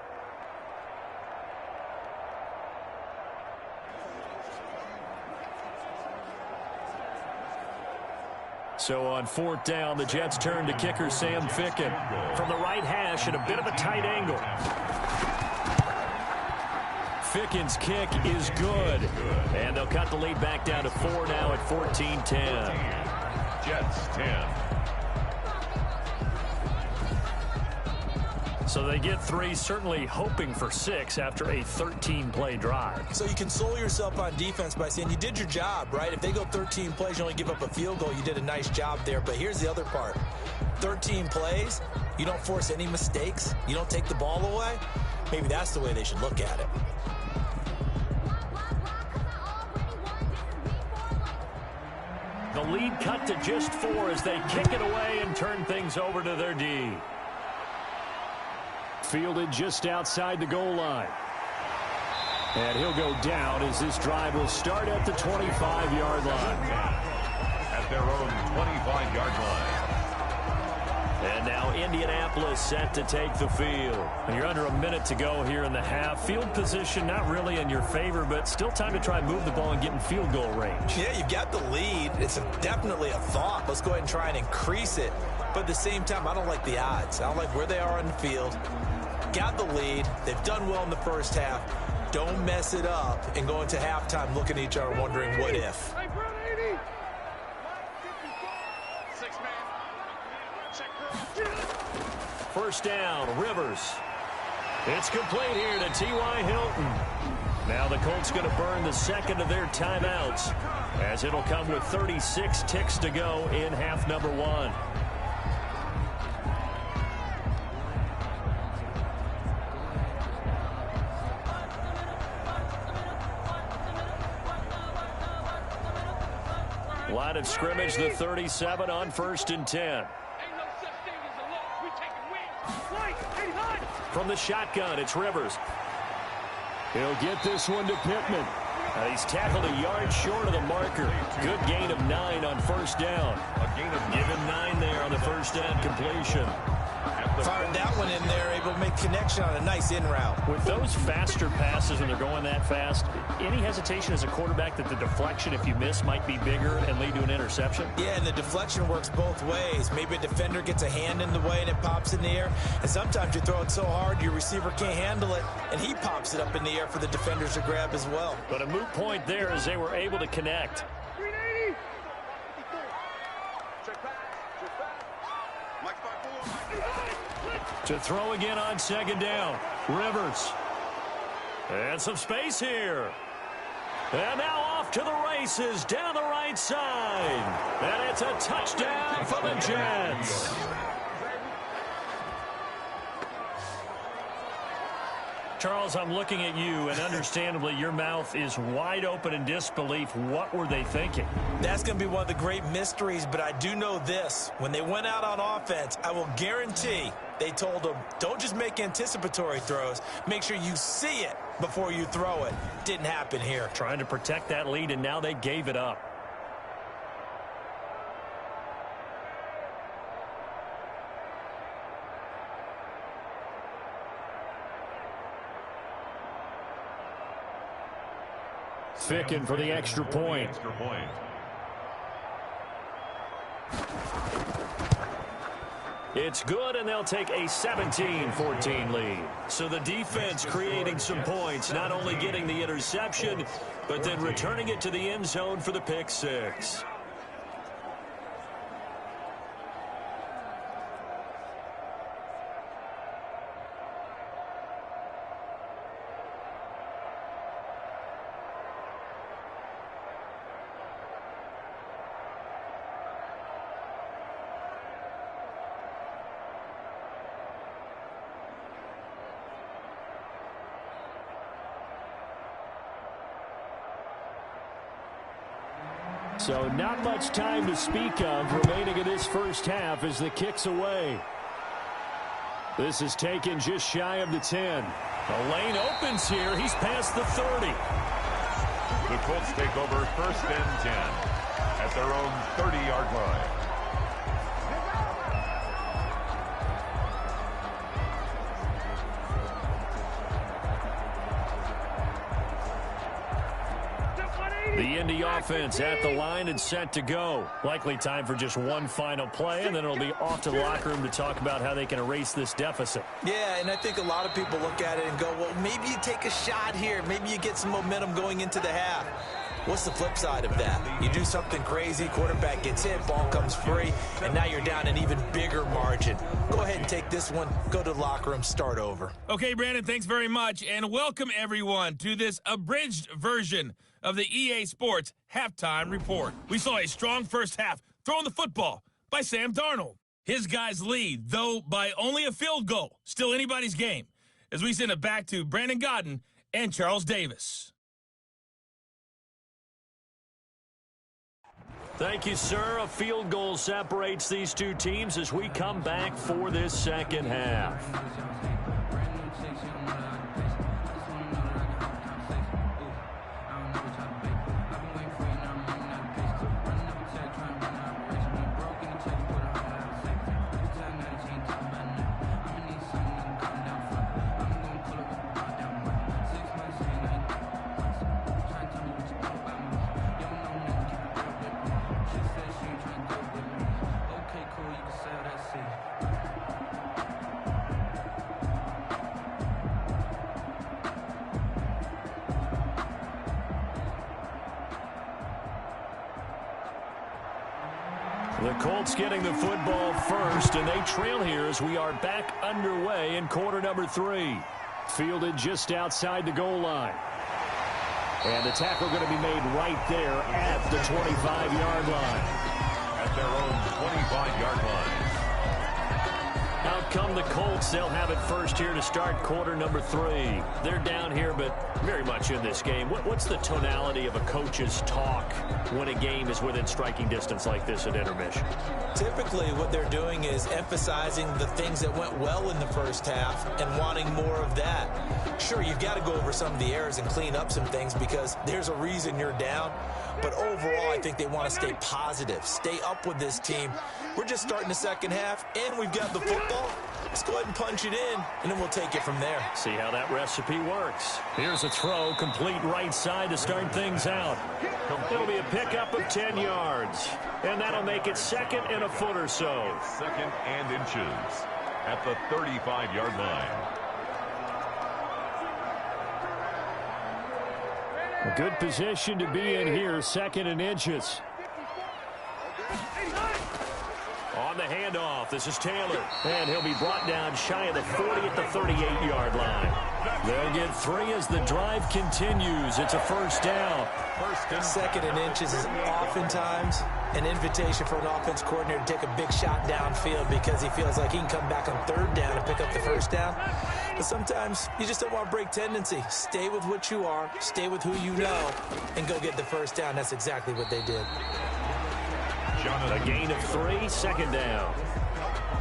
So on 4th down, the Jets turn to kicker Sam Ficken from the right hash at a bit of a tight angle. Ficken's kick is good. And they'll cut the lead back down to 4 now at 14-10. Jets 10. So they get 3, certainly hoping for 6 after a 13-play drive. So you console yourself on defense by saying you did your job, right? If they go 13 plays, you only give up a field goal, you did a nice job there. But here's the other part. 13 plays, you don't force any mistakes, you don't take the ball away. Maybe that's the way they should look at it. The lead cut to just 4 as they kick it away and turn things over to their D. Fielded just outside the goal line. And he'll go down as this drive will start at the 25-yard line. At their own 25-yard line. And now Indianapolis set to take the field. And you're under a minute to go here in the half. Field position not really in your favor, but still time to try and move the ball and get in field goal range. Yeah, you've got the lead. It's definitely a thought. Let's go ahead and try and increase it. But at the same time, I don't like the odds. I don't like where they are on the field. Got the lead. They've done well in the first half. Don't mess it up and go into halftime looking at each other wondering what if. First down, Rivers. It's complete here to T.Y. Hilton. Now the Colts going to burn the second of their timeouts as it'll come with 36 ticks to go in half number 1. Line of scrimmage, the 37 on 1st and 10. From the shotgun, it's Rivers. He'll get this one to Pittman. He's tackled a yard short of the marker. Good gain of 9 on first down. Give him 9 there on the first down completion. Fired that one in there, able to make connection on a nice in route. With those faster passes when they're going that fast, any hesitation as a quarterback that the deflection, if you miss, might be bigger and lead to an interception? Yeah, and the deflection works both ways. Maybe a defender gets a hand in the way and it pops in the air. And sometimes you throw it so hard your receiver can't handle it, and he pops it up in the air for the defenders to grab as well. But a moot point there as they were able to connect. To throw again on second down. Rivers. And some space here. And now off to the races down the right side. And it's a touchdown for the Jets. Charles, I'm looking at you, and understandably, your mouth is wide open in disbelief. What were they thinking? That's going to be one of the great mysteries, but I do know this. When they went out on offense, I will guarantee they told them, don't just make anticipatory throws. Make sure you see it before you throw it. Didn't happen here. Trying to protect that lead, and now they gave it up. Ficken for the extra point. It's good, and they'll take a 17-14 lead. So the defense creating some points, not only getting the interception, but then returning it to the end zone for the pick six. So not much time to speak of remaining in this first half as the kick's away. This is taken just shy of the 10. The lane opens here. He's past the 30. The Colts take over 1st and 10 at their own 30-yard line. The Indy offense at the line and set to go. Likely time for just one final play, and then it'll be off to the locker room to talk about how they can erase this deficit. Yeah, and I think a lot of people look at it and go, well, maybe you take a shot here. Maybe you get some momentum going into the half. What's the flip side of that? You do something crazy, quarterback gets hit, ball comes free, and now you're down an even bigger margin. Go ahead and take this one, go to the locker room, start over. Okay, Brandon, thanks very much, and welcome everyone to this abridged version of the EA Sports Halftime Report. We saw a strong first half throwing the football by Sam Darnold. His guys lead, though by only a field goal. Still anybody's game, as we send it back to Brandon Godden and Charles Davis. Thank you, sir. A field goal separates these two teams as we come back for this second half. The Colts getting the football first, and they trail here as we are back underway in quarter number 3. Fielded just outside the goal line. And the tackle going to be made right there at the 25-yard line. At their own 25-yard line. Out come the Colts. They'll have it first here to start quarter number 3. They're down here, but very much in this game. What's the tonality of a coach's talk when a game is within striking distance like this at intermission? Typically, what they're doing is emphasizing the things that went well in the first half and wanting more of that. Sure, you've got to go over some of the errors and clean up some things because there's a reason you're down. But overall, I think they want to stay positive, stay up with this team. We're just starting the second half, and we've got the football. Let's go ahead and punch it in, and then we'll take it from there. See how that recipe works. Here's a throw, complete right side to start things out. It'll be a pickup of 10 yards, and that'll make it second and a foot or so. Second and inches at the 35-yard line. A good position to be in here, second and inches. On the handoff, this is Taylor. And he'll be brought down shy of the 40 at the 38-yard line. They'll get 3 as the drive continues. It's a first down. Second and inches is oftentimes an invitation for an offense coordinator to take a big shot downfield because he feels like he can come back on third down and pick up the first down. But sometimes you just don't want to break tendency. Stay with what you are, stay with who you know, and go get the first down. That's exactly what they did. A gain of 3, second down.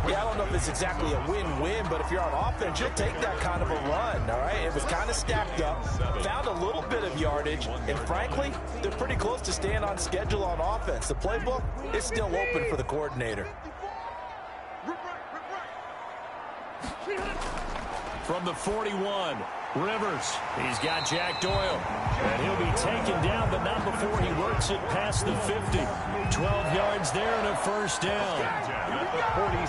Yeah, I don't know if it's exactly a win-win, but if you're on offense, you'll take that kind of a run, all right? It was kind of stacked up, found a little bit of yardage, and frankly, they're pretty close to staying on schedule on offense. The playbook is still open for the coordinator. From the 41, Rivers. He's got Jack Doyle. And he'll be taken down, but not before he works it past the 50. 12 yards there and a first down.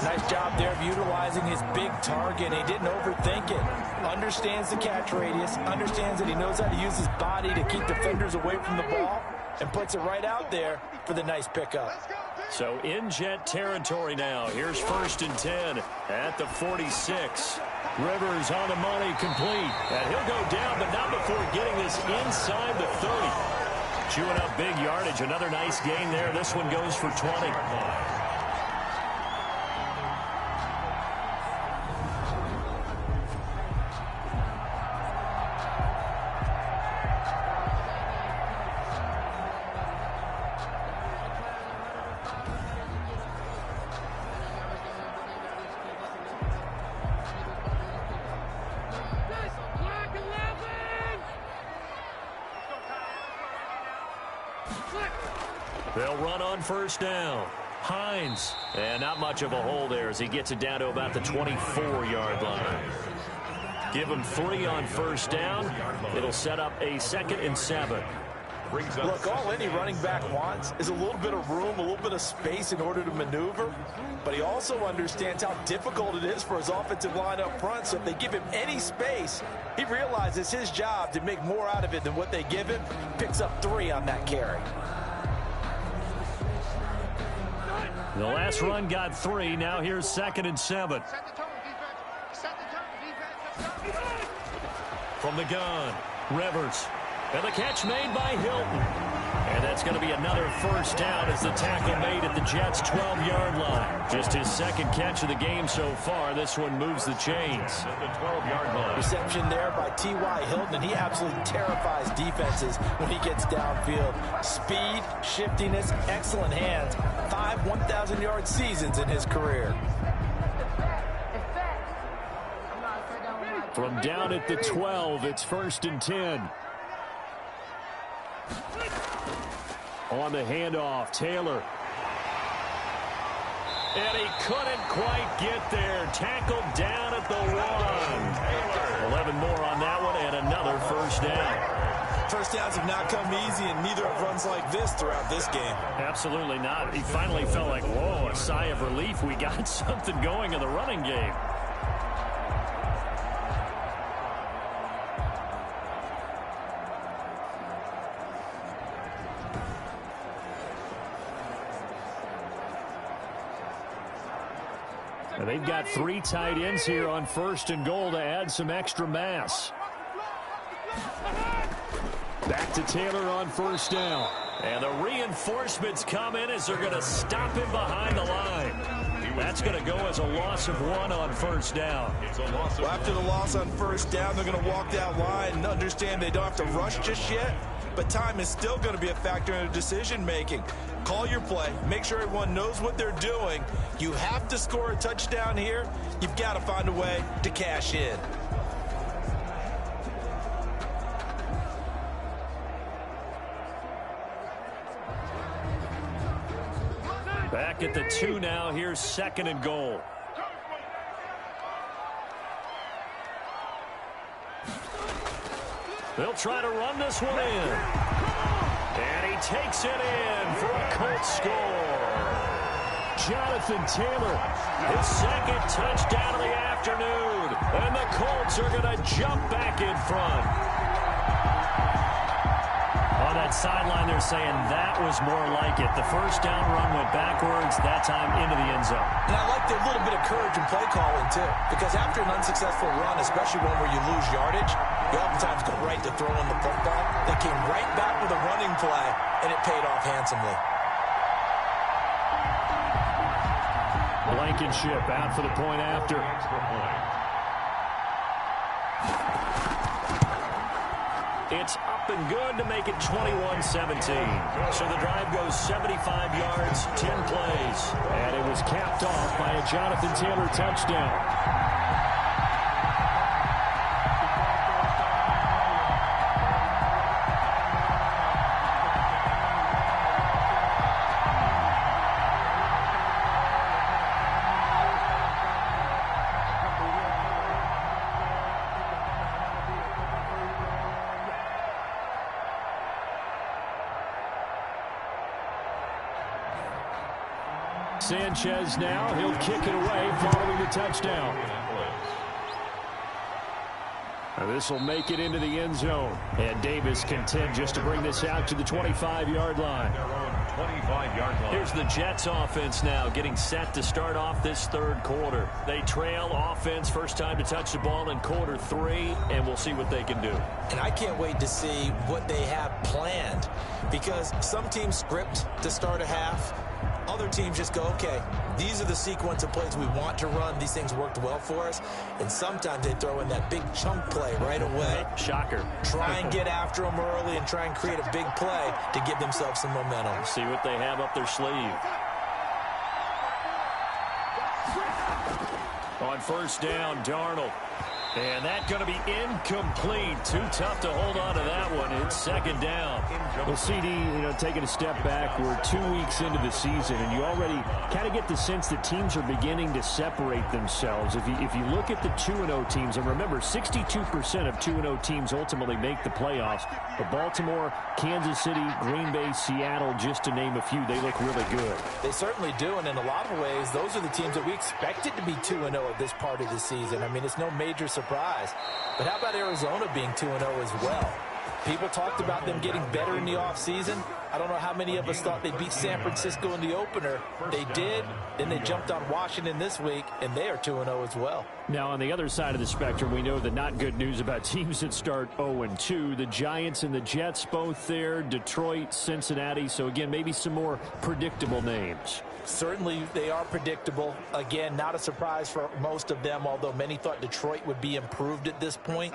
Nice job there of utilizing his big target. He didn't overthink it. Understands the catch radius. Understands that he knows how to use his body to keep defenders away from the ball. And puts it right out there for the nice pickup. So in jet territory now. Here's first and 10 at the 46. Rivers on the money, complete. And he'll go down, but not before getting this inside the 30. Chewing up big yardage. Another nice gain there. This one goes for 20. They'll run on first down. Hines. And not much of a hole there as he gets it down to about the 24-yard line. Give him 3 on first down. It'll set up a 2nd and 7. brings up... Look, all any running back wants is a little bit of room, a little bit of space in order to maneuver. But he also understands how difficult it is for his offensive line up front. So if they give him any space, he realizes his job to make more out of it than what they give him. Picks up 3 on that carry. The last run got 3. Now here's 2nd and 7. Set the tone, defense. Set the tone, defense. Let's go. From the gun, Rivers. And the catch made by Hilton. And that's going to be another first down as the tackle made at the Jets' 12-yard line. Just his 2nd catch of the game so far. This one moves the chains. At the 12-yard line. Reception there by T.Y. Hilton, and he absolutely terrifies defenses when he gets downfield. Speed, shiftiness, excellent hands. 5 1,000-yard seasons in his career. From down at the 12, it's 1st and 10. On the handoff, Taylor. And he couldn't quite get there. Tackled down at the 1. 11 more on that one and another first down. First downs have not come easy, and neither have runs like this throughout this game. Absolutely not. He finally felt like, whoa, a sigh of relief. We got something going in the running game. And they've got 3 tight ends here on 1st and goal to add some extra mass. Back to Taylor on 1st down. And the reinforcements come in as they're going to stop him behind the line. That's going to go as a loss of 1 on 1st down. Well, after the loss on 1st down, they're going to walk that line and understand they don't have to rush just yet. But time is still going to be a factor in their decision-making. Call your play. Make sure everyone knows what they're doing. You have to score a touchdown here. You've got to find a way to cash in. Back at the 2 now. Here's 2nd and goal. They'll try to run this one in. And he takes it in for a Colts score. Jonathan Taylor, his 2nd touchdown of the afternoon. And the Colts are going to jump back in front. On that sideline, they're saying that was more like it. The first down run went backwards, that time into the end zone. And I like the little bit of courage in play calling, too. Because after an unsuccessful run, especially one where you lose yardage, you oftentimes go right to throwing the football. They came right back with a running play, and it paid off handsomely. Blankenship out for the point after. It's up and good to make it 21-17. So the drive goes 75 yards, 10 plays. And it was capped off by a Jonathan Taylor touchdown. Sanchez now, he'll kick it away following the touchdown. This will make it into the end zone. And Davis content just to bring this out to the 25-yard line. 25-yard line. Here's the Jets offense now getting set to start off this 3rd quarter. They trail offense, first time to touch the ball in quarter 3, and we'll see what they can do. And I can't wait to see what they have planned, because some teams script to start a half. Other teams just go, okay, these are the sequence of plays we want to run. These things worked well for us. And sometimes they throw in that big chunk play right away. Shocker. Try and get after them early and try and create a big play to give themselves some momentum. See what they have up their sleeve. On 1st down, Darnold. And that's going to be incomplete. Too tough to hold on to that one. It's second down. Well, CD, taking a step back, we're 2 weeks into the season, and you already kind of get the sense that teams are beginning to separate themselves. If you look at the 2-0 teams, and remember, 62% of 2-0 teams ultimately make the playoffs. But Baltimore, Kansas City, Green Bay, Seattle, just to name a few, they look really good. They certainly do, and in a lot of ways, those are the teams that we expected to be 2-0 at this part of the season. I mean, it's no major surprise. But how about Arizona being 2-0 as well? People talked about them getting better in the offseason. I don't know how many of us thought they'd beat San Francisco in the opener. They did. Then they jumped on Washington this week, and they are 2-0 as well. Now, on the other side of the spectrum, we know the not good news about teams that start 0-2. The Giants and the Jets both there. Detroit, Cincinnati. So, again, maybe some more predictable names. Certainly, they are predictable. Again, not a surprise for most of them, although many thought Detroit would be improved at this point.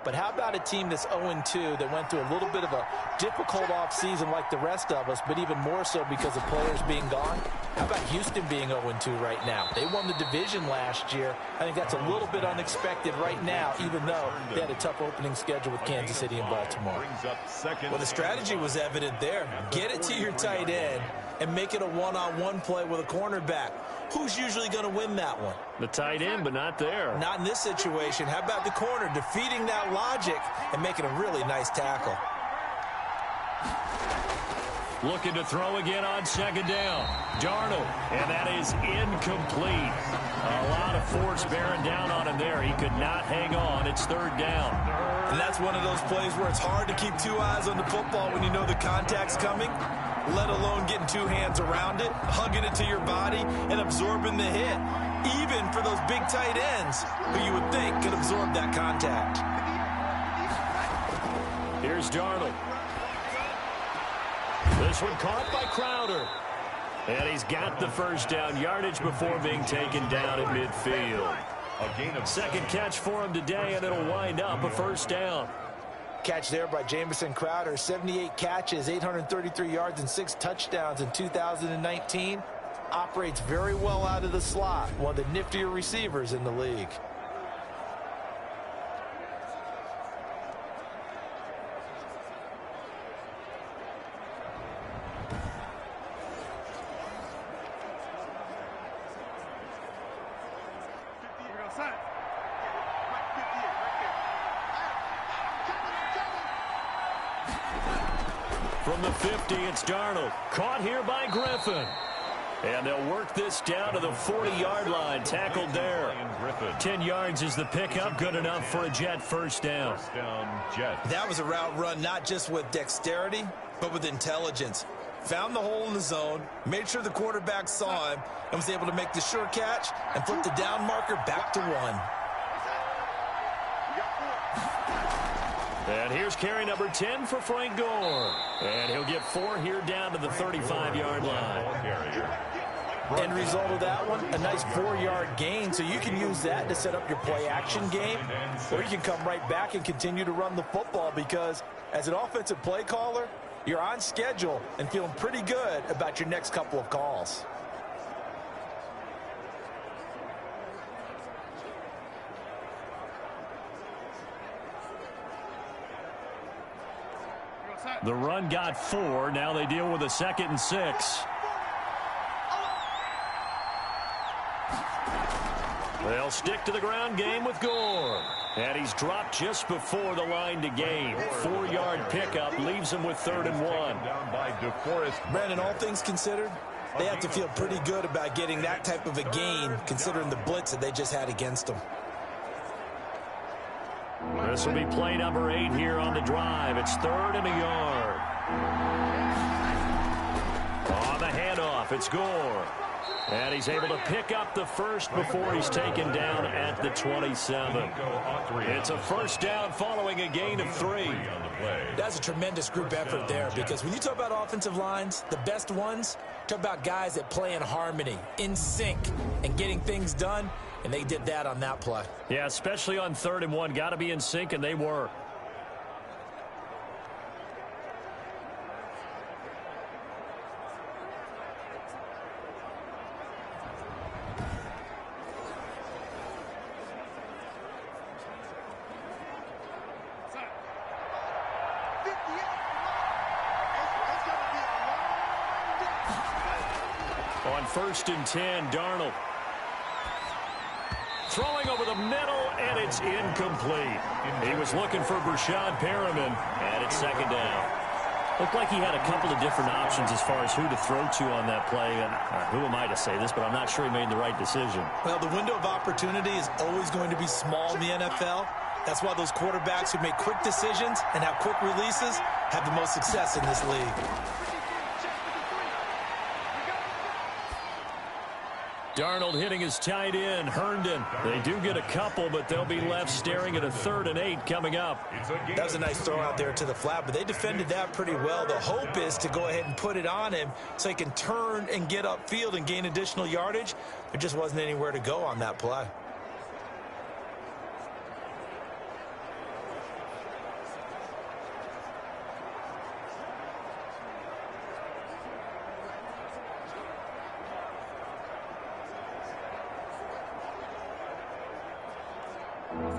But how about a team that's 0-2 that went through a little bit of a difficult offseason like the rest of us, but even more so because of players being gone? How about Houston being 0-2 right now? They won the division last year. I think that's a little bit unexpected right now, even though they had a tough opening schedule with Kansas City and Baltimore. Well, the strategy was evident there. Get it to your tight end and make it a one-on-one play with a cornerback. Who's usually going to win that one? The tight end, but not there. Not in this situation. How about the corner defeating that logic and making a really nice tackle? Looking to throw again on second down. Darnold, and that is incomplete. A lot of force bearing down on him there. He could not hang on. It's third down. And that's one of those plays where it's hard to keep two eyes on the football when you know the contact's coming, let alone getting two hands around it, hugging it to your body, and absorbing the hit. Even for those big tight ends who you would think could absorb that contact. Here's Darnold. This one caught by Crowder. And he's got the first down yardage before being taken down at midfield. Second catch for him today, and it'll wind up a first down. Catch there by Jamison Crowder. 78 catches, 833 yards, and 6 touchdowns in 2019. Operates very well out of the slot. One of the niftier receivers in the league. From the 50, it's Darnold. Caught here by Griffin. And they'll work this down to the 40-yard line. Tackled there. 10 yards is the pickup. Good enough for a Jet first down. That was a route run not just with dexterity, but with intelligence. Found the hole in the zone, made sure the quarterback saw him, and was able to make the sure catch and flip the down marker back to 1. And here's carry number 10 for Frank Gore. And he'll get 4 here down to the 35-yard line. End result of that one, a nice 4-yard gain, so you can use that to set up your play-action game, or you can come right back and continue to run the football because as an offensive play caller, you're on schedule and feeling pretty good about your next couple of calls. The run got 4. Now they deal with a 2nd and 6. They'll stick to the ground game with Gore. And he's dropped just before the line to gain. 4-yard pickup leaves him with 3rd and 1. Brandon, all things considered, they have to feel pretty good about getting that type of a gain considering the blitz that they just had against them. This will be play number 8 here on the drive. It's 3rd and a yard. On the handoff, it's Gore. And he's able to pick up the first before he's taken down at the 27. It's a first down following a gain of 3. That's a tremendous group effort there because when you talk about offensive lines, the best ones, talk about guys that play in harmony, in sync, and getting things done. And they did that on that play. Yeah, especially on 3rd and 1. Got to be in sync, and they were. on 1st and 10, Darnold. Throwing over the middle, and it's incomplete. He was looking for Brashad Perriman, and it's 2nd down. Looked like he had a couple of different options as far as who to throw to on that play. And who am I to say this, but I'm not sure he made the right decision. Well, the window of opportunity is always going to be small in the NFL. That's why those quarterbacks who make quick decisions and have quick releases have the most success in this league. Darnold hitting his tight end, Herndon. They do get a couple, but they'll be left staring at a 3rd and 8 coming up. That was a nice throw out there to the flat, but they defended that pretty well. The hope is to go ahead and put it on him so he can turn and get upfield and gain additional yardage. There just wasn't anywhere to go on that play.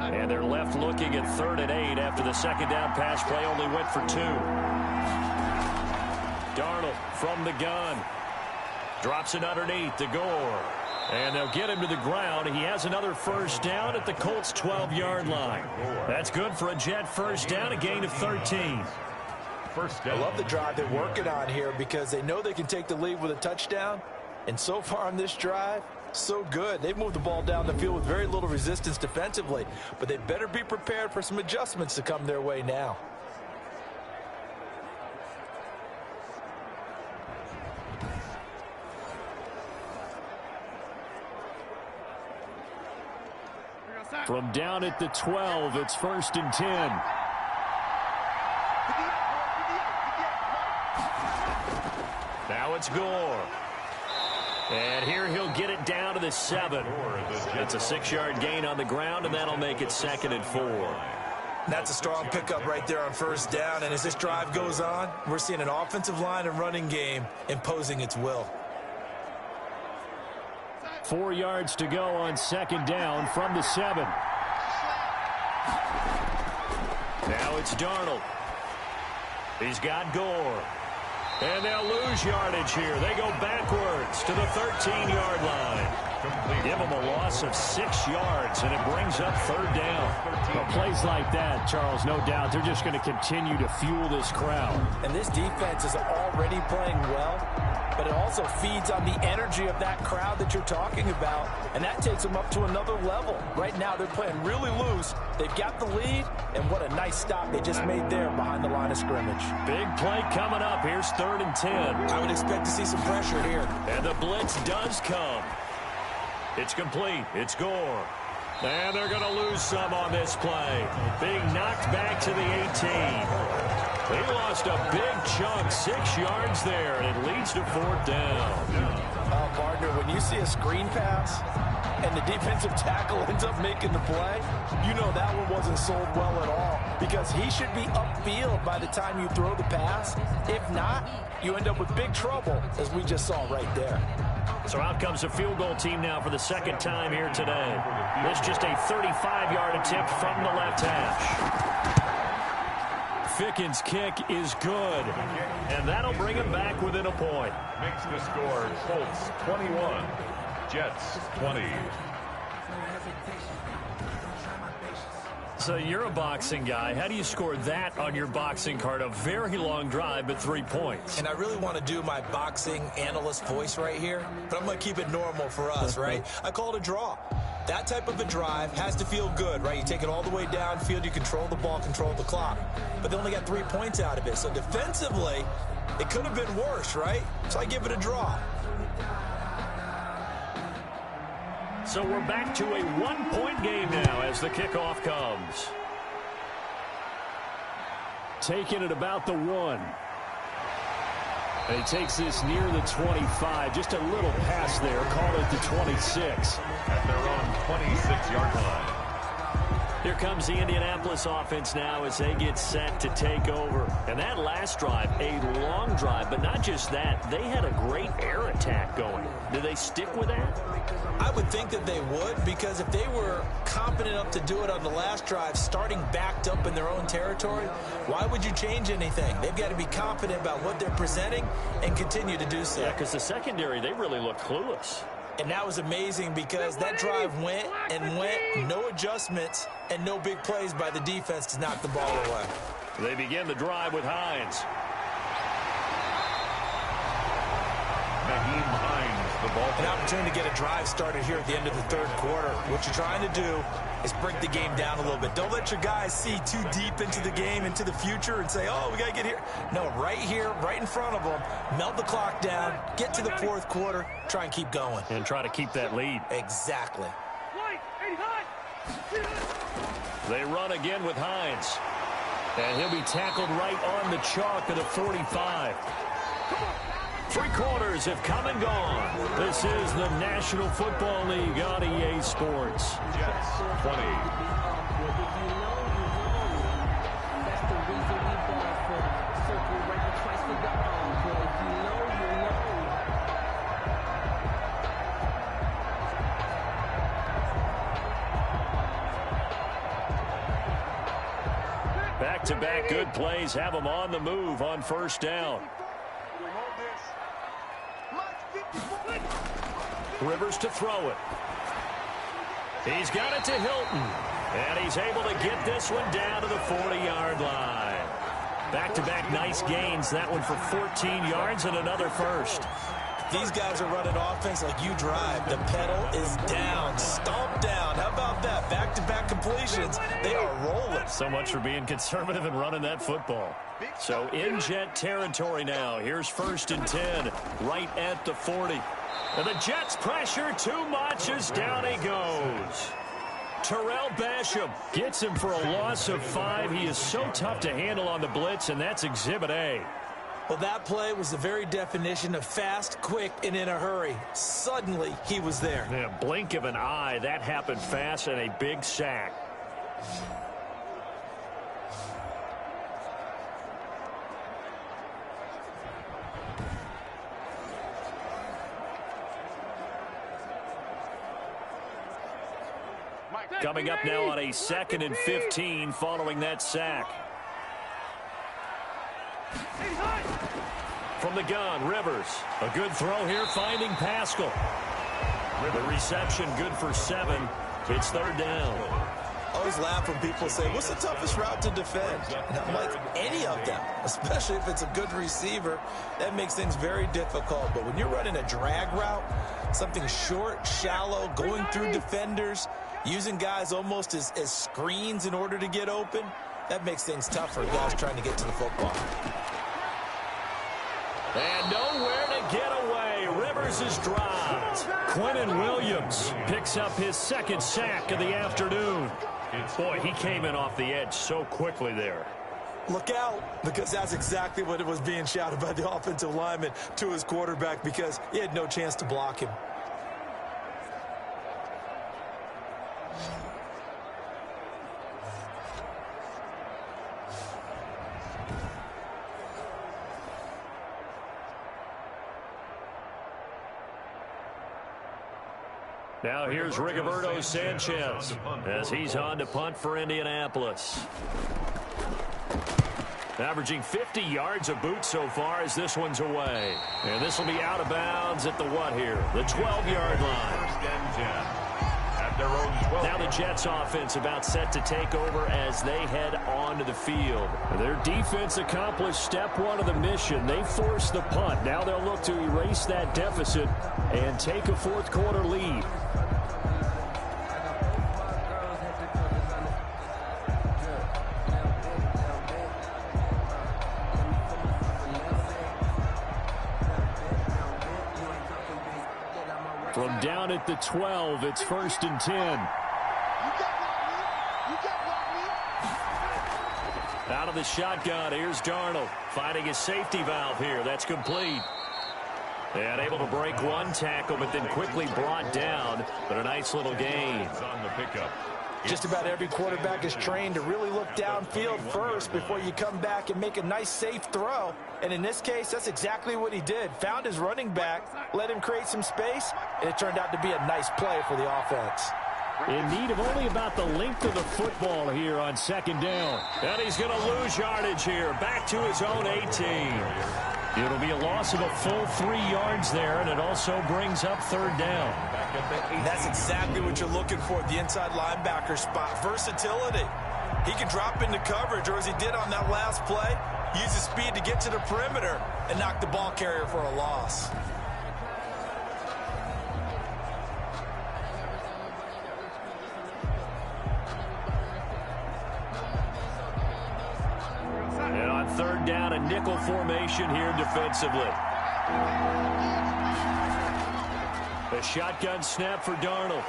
And they're left looking at 3rd and 8 after the 2nd down pass play only went for 2. Darnold from the gun. Drops it underneath to Gore. And they'll get him to the ground. He has another 1st down at the Colts' 12-yard line. That's good for a Jet 1st down, a gain of 13. I love the drive they're working on here because they know they can take the lead with a touchdown. And so far on this drive, so good. They've moved the ball down the field with very little resistance defensively, but they better be prepared for some adjustments to come their way now. From down at the 12, it's 1st and 10. Now it's Gore. And here he'll get it down to the 7. It's a 6-yard gain on the ground, and that'll make it 2nd and 4. That's a strong pickup right there on 1st down. And as this drive goes on, we're seeing an offensive line and running game imposing its will. 4 yards to go on 2nd down from the 7. Now it's Darnold. He's got Gore. And they'll lose yardage here. They go backwards to the 13-yard line. Give them a loss of 6 yards, and it brings up 3rd down. Well, plays like that, Charles, no doubt, they're just going to continue to fuel this crowd. And this defense is already playing well, but it also feeds on the energy of that crowd that you're talking about, and that takes them up to another level. Right now, they're playing really loose. They've got the lead, and what a nice stop they just made there behind the line of scrimmage. Big play coming up. Here's 3rd and 10. I would expect to see some pressure here. And the blitz does come. It's complete. It's Gore. And they're going to lose some on this play. Being knocked back to the 18. They lost a big chunk, 6 yards there, and it leads to 4th down. Partner, when you see a screen pass and the defensive tackle ends up making the play, you know that one wasn't sold well at all because he should be upfield by the time you throw the pass. If not, you end up with big trouble, as we just saw right there. So out comes a field goal team now for the 2nd time here today. This just a 35-yard attempt from the left hash. Fickens' kick is good. And that'll bring him back within a point. Makes the score Colts 21, Jets 20. So you're a boxing guy. How do you score that on your boxing card? A very long drive, but 3 points. And I really want to do my boxing analyst voice right here, but I'm going to keep it normal for us, right? I call it a draw. That type of a drive has to feel good, right? You take it all the way downfield, you control the ball, control the clock. But they only got 3 points out of it. So defensively, it could have been worse, right? So I give it a draw. So we're back to a 1-point game now as the kickoff comes. Taking it about the 1. And he takes this near the 25. Just a little pass there. Call it the 26. At their own 26-yard line. Here comes the Indianapolis offense now as they get set to take over. And that last drive, a long drive, but not just that. They had a great air attack going. Do they stick with that? I would think that they would, because if they were competent enough to do it on the last drive, starting backed up in their own territory, why would you change anything? They've got to be confident about what they're presenting and continue to do so. Yeah, because the secondary, they really look clueless. And that was amazing because that drive went and went, no adjustments and no big plays by the defense to knock the ball away. They begin the drive with Hines. An opportunity to get a drive started here at the end of the third quarter. What you're trying to do is break the game down a little bit. Don't let your guys see too deep into the game, into the future, and say, oh, we got to get here. No, right here, right in front of them, melt the clock down, get to the fourth quarter, try and keep going. And try to keep that lead. Exactly. They run again with Hines. And he'll be tackled right on the chalk at the 45. 3 quarters have come and gone. This is the National Football League on EA Sports. Jets 20. Back-to-back good plays have them on the move on first down. Rivers to throw it. He's got it to Hilton. And he's able to get this one down to the 40-yard line. Back-to-back nice gains. That one for 14 yards and another first. These guys are running offense like you drive. The pedal is down, stomp down. How about that? Back-to-back completions. They are rolling. So much for being conservative and running that football. So in Jet territory now. Here's 1st and 10 right at the 40. And the Jets pressure too much as down he goes. Terrell Basham gets him for a loss of 5. He is so tough to handle on the blitz, and that's Exhibit A. Well, that play was the very definition of fast, quick, and in a hurry. Suddenly, he was there. Yeah, blink of an eye. That happened fast and a big sack. Coming up now on a 2nd and 15 following that sack. From the gun, Rivers. A good throw here, finding Pascal. The reception good for 7. It's 3rd down. I always laugh when people say, what's the toughest route to defend? And I'm like, any of them, especially if it's a good receiver. That makes things very difficult. But when you're running a drag route, something short, shallow, going through defenders, using guys almost as screens in order to get open, that makes things tougher, guys trying to get to the football. And nowhere to get away. Rivers is dropped. Quentin Williams picks up his 2nd sack of the afternoon. Boy, he came in off the edge so quickly there. Look out, because that's exactly what it was being shouted by the offensive lineman to his quarterback, because he had no chance to block him. Now here's Rigoberto Sanchez as he's on to punt for Indianapolis. Averaging 50 yards a boot so far as this one's away. And this will be out of bounds at the what here? The 12-yard line. 1st and 10 at their own 12. Now the Jets offense about set to take over as they head onto the field. Their defense accomplished step 1 of the mission. They forced the punt. Now they'll look to erase that deficit and take a 4th quarter lead. From down at the 12, it's 1st and 10. Out of the shotgun, here's Darnold. Finding his safety valve here. That's complete. And able to break 1 tackle, but then quickly brought down. But a nice little gain. On the pickup. Just about every quarterback is trained to really look downfield first before you come back and make a nice, safe throw. And in this case, that's exactly what he did. Found his running back, let him create some space, and it turned out to be a nice play for the offense. In need of only about the length of the football here on second down. And he's going to lose yardage here. Back to his own 18. It'll be a loss of a full 3 yards there, and it also brings up third down. That's exactly what you're looking for, the inside linebacker spot. Versatility. He can drop into coverage, or as he did on that last play, use his speed to get to the perimeter and knock the ball carrier for a loss. And on third down, a nickel formation here defensively. A shotgun snap for Darnold.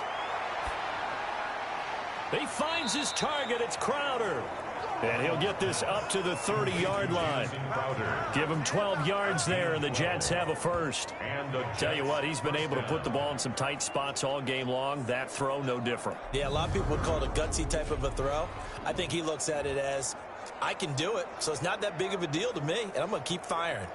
He finds his target. It's Crowder. And he'll get this up to the 30-yard line. Give him 12 yards there, and the Jets have a first. Tell you what, he's been able to put the ball in some tight spots all game long. That throw, no different. Yeah, a lot of people would call it a gutsy type of a throw. I think he looks at it as, I can do it, so it's not that big of a deal to me, and I'm going to keep firing.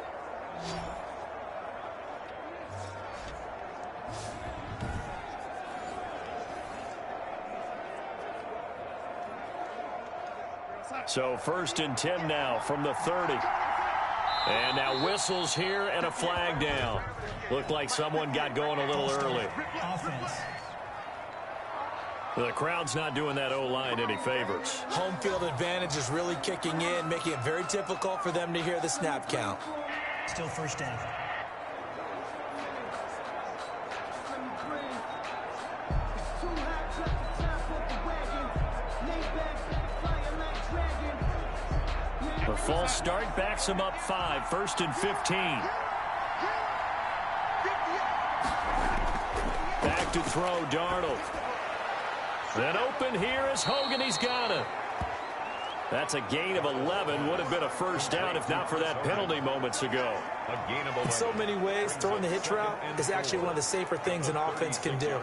So first and 10 now from the 30. And now whistles here and a flag down. Looked like someone got going a little early. The crowd's not doing that O-line any favors. Home field advantage is really kicking in, making it very difficult for them to hear the snap count. Still first down. The false start backs him up 5, first and 15. Back to throw, Darnold. Then open here is Hogan. He's got it. That's a gain of 11. Would have been a first down if not for that penalty moments ago. In so many ways, throwing the hitch route is actually one of the safer things an offense can do.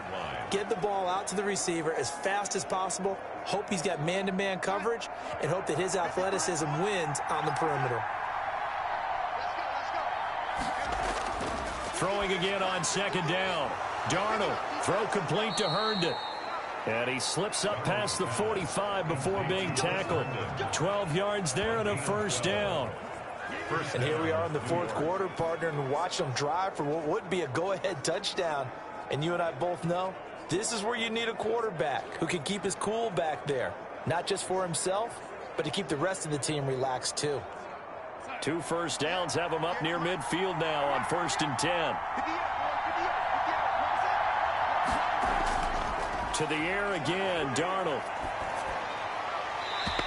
Get the ball out to the receiver as fast as possible, hope he's got man-to-man coverage, and hope that his athleticism wins on the perimeter. Throwing again on second down. Darnold, throw complete to Herndon. And he slips up past the 45 before being tackled. 12 yards there and a first down. And here we are in the fourth quarter, partner, and watch them drive for what would be a go-ahead touchdown. And you and I both know this is where you need a quarterback who can keep his cool back there. Not just for himself, but to keep the rest of the team relaxed too. 2 first downs have him up near midfield now on first and 10. To the air again, Darnold.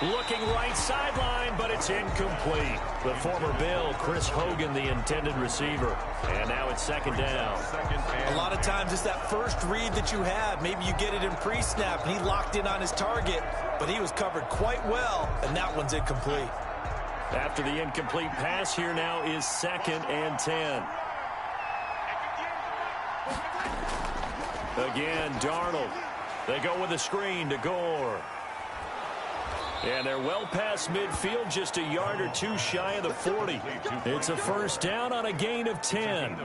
Looking right sideline, but it's incomplete. The former Bill, Chris Hogan, the intended receiver. And now it's second down. A lot of times it's that first read that you have. Maybe you get it in pre-snap, and he locked in on his target, but he was covered quite well, and that one's incomplete. After the incomplete pass, here now is second and 10. Again, Darnold. They go with a screen to Gore. And they're well past midfield, just a yard or two shy of the 40. It's a first down on a gain of 10.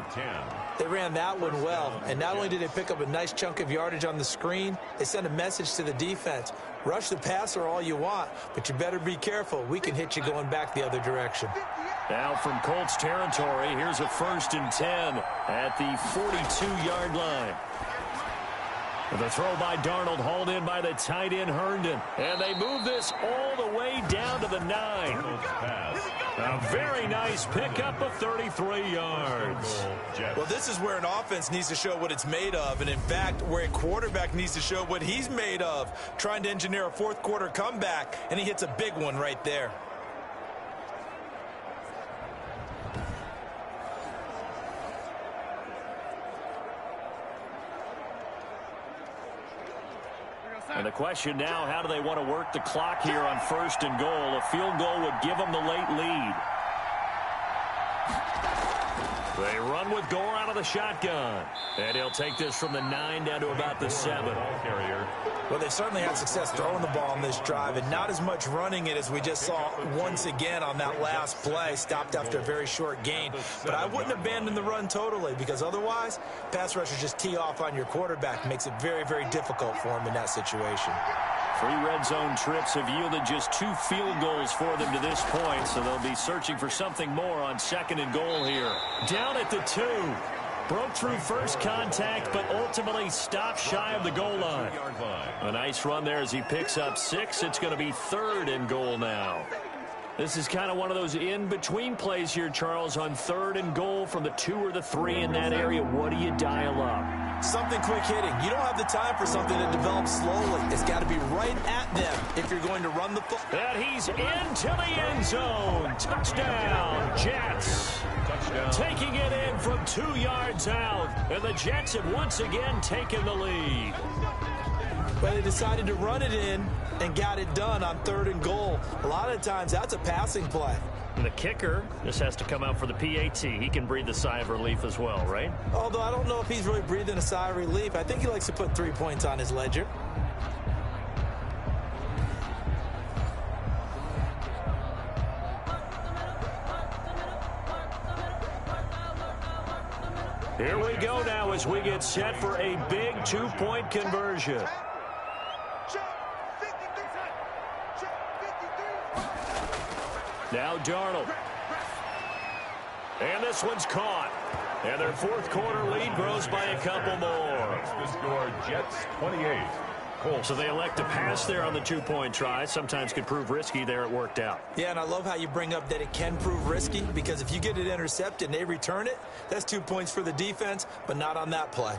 They ran that one well, and not only did they pick up a nice chunk of yardage on the screen, they sent a message to the defense. Rush the passer all you want, but you better be careful. We can hit you going back the other direction. Now from Colts territory, here's a first and 10 at the 42-yard line. The throw by Darnold, hauled in by the tight end Herndon. And they move this all the way down to the 9. A very nice pickup of 33 yards. Well, this is where an offense needs to show what it's made of. And, in fact, where a quarterback needs to show what he's made of. Trying to engineer a fourth-quarter comeback, and he hits a big one right there. And the question now, how do they want to work the clock here on first and goal? A field goal would give them the late lead. They run with Gore out of the shotgun. And he'll take this from the 9 down to about the 7. Well, they certainly had success throwing the ball on this drive, and not as much running it as we just saw once again on that last play. Stopped after a very short gain. But I wouldn't abandon the run totally, because otherwise, pass rushers just tee off on your quarterback. Makes it very, very difficult for him in that situation. 3 red zone trips have yielded just 2 field goals for them to this point, so they'll be searching for something more on 2nd and goal here. Down at the 2. Broke through first contact, but ultimately stopped shy of the goal line. A nice run there as he picks up 6. It's going to be 3rd and goal now. This is kind of one of those in-between plays here, Charles, on 3rd and goal from the 2 or the 3 in that area. What do you dial up? Something quick hitting. You don't have the time for something that develops slowly. It's got to be right at them if you're going to run the football. And he's into the end zone. Touchdown, Jets. Taking it in from 2 yards out. And the Jets have once again taken the lead. But they decided to run it in and got it done on 3rd and goal. A lot of times that's a passing play. And the kicker just has to come out for the PAT. He can breathe a sigh of relief as well, right? Although I don't know if he's really breathing a sigh of relief. I think he likes to put 3 points on his ledger. Here we go now as we get set for a big 2-point conversion. Now Darnold. And this one's caught. And their 4th quarter lead grows by a couple more. The score, Jets 28. So they elect to pass there on the 2-point try. Sometimes could prove risky. There it worked out. Yeah, and I love how you bring up that it can prove risky, because if you get it intercepted and they return it, that's 2 points for the defense, but not on that play.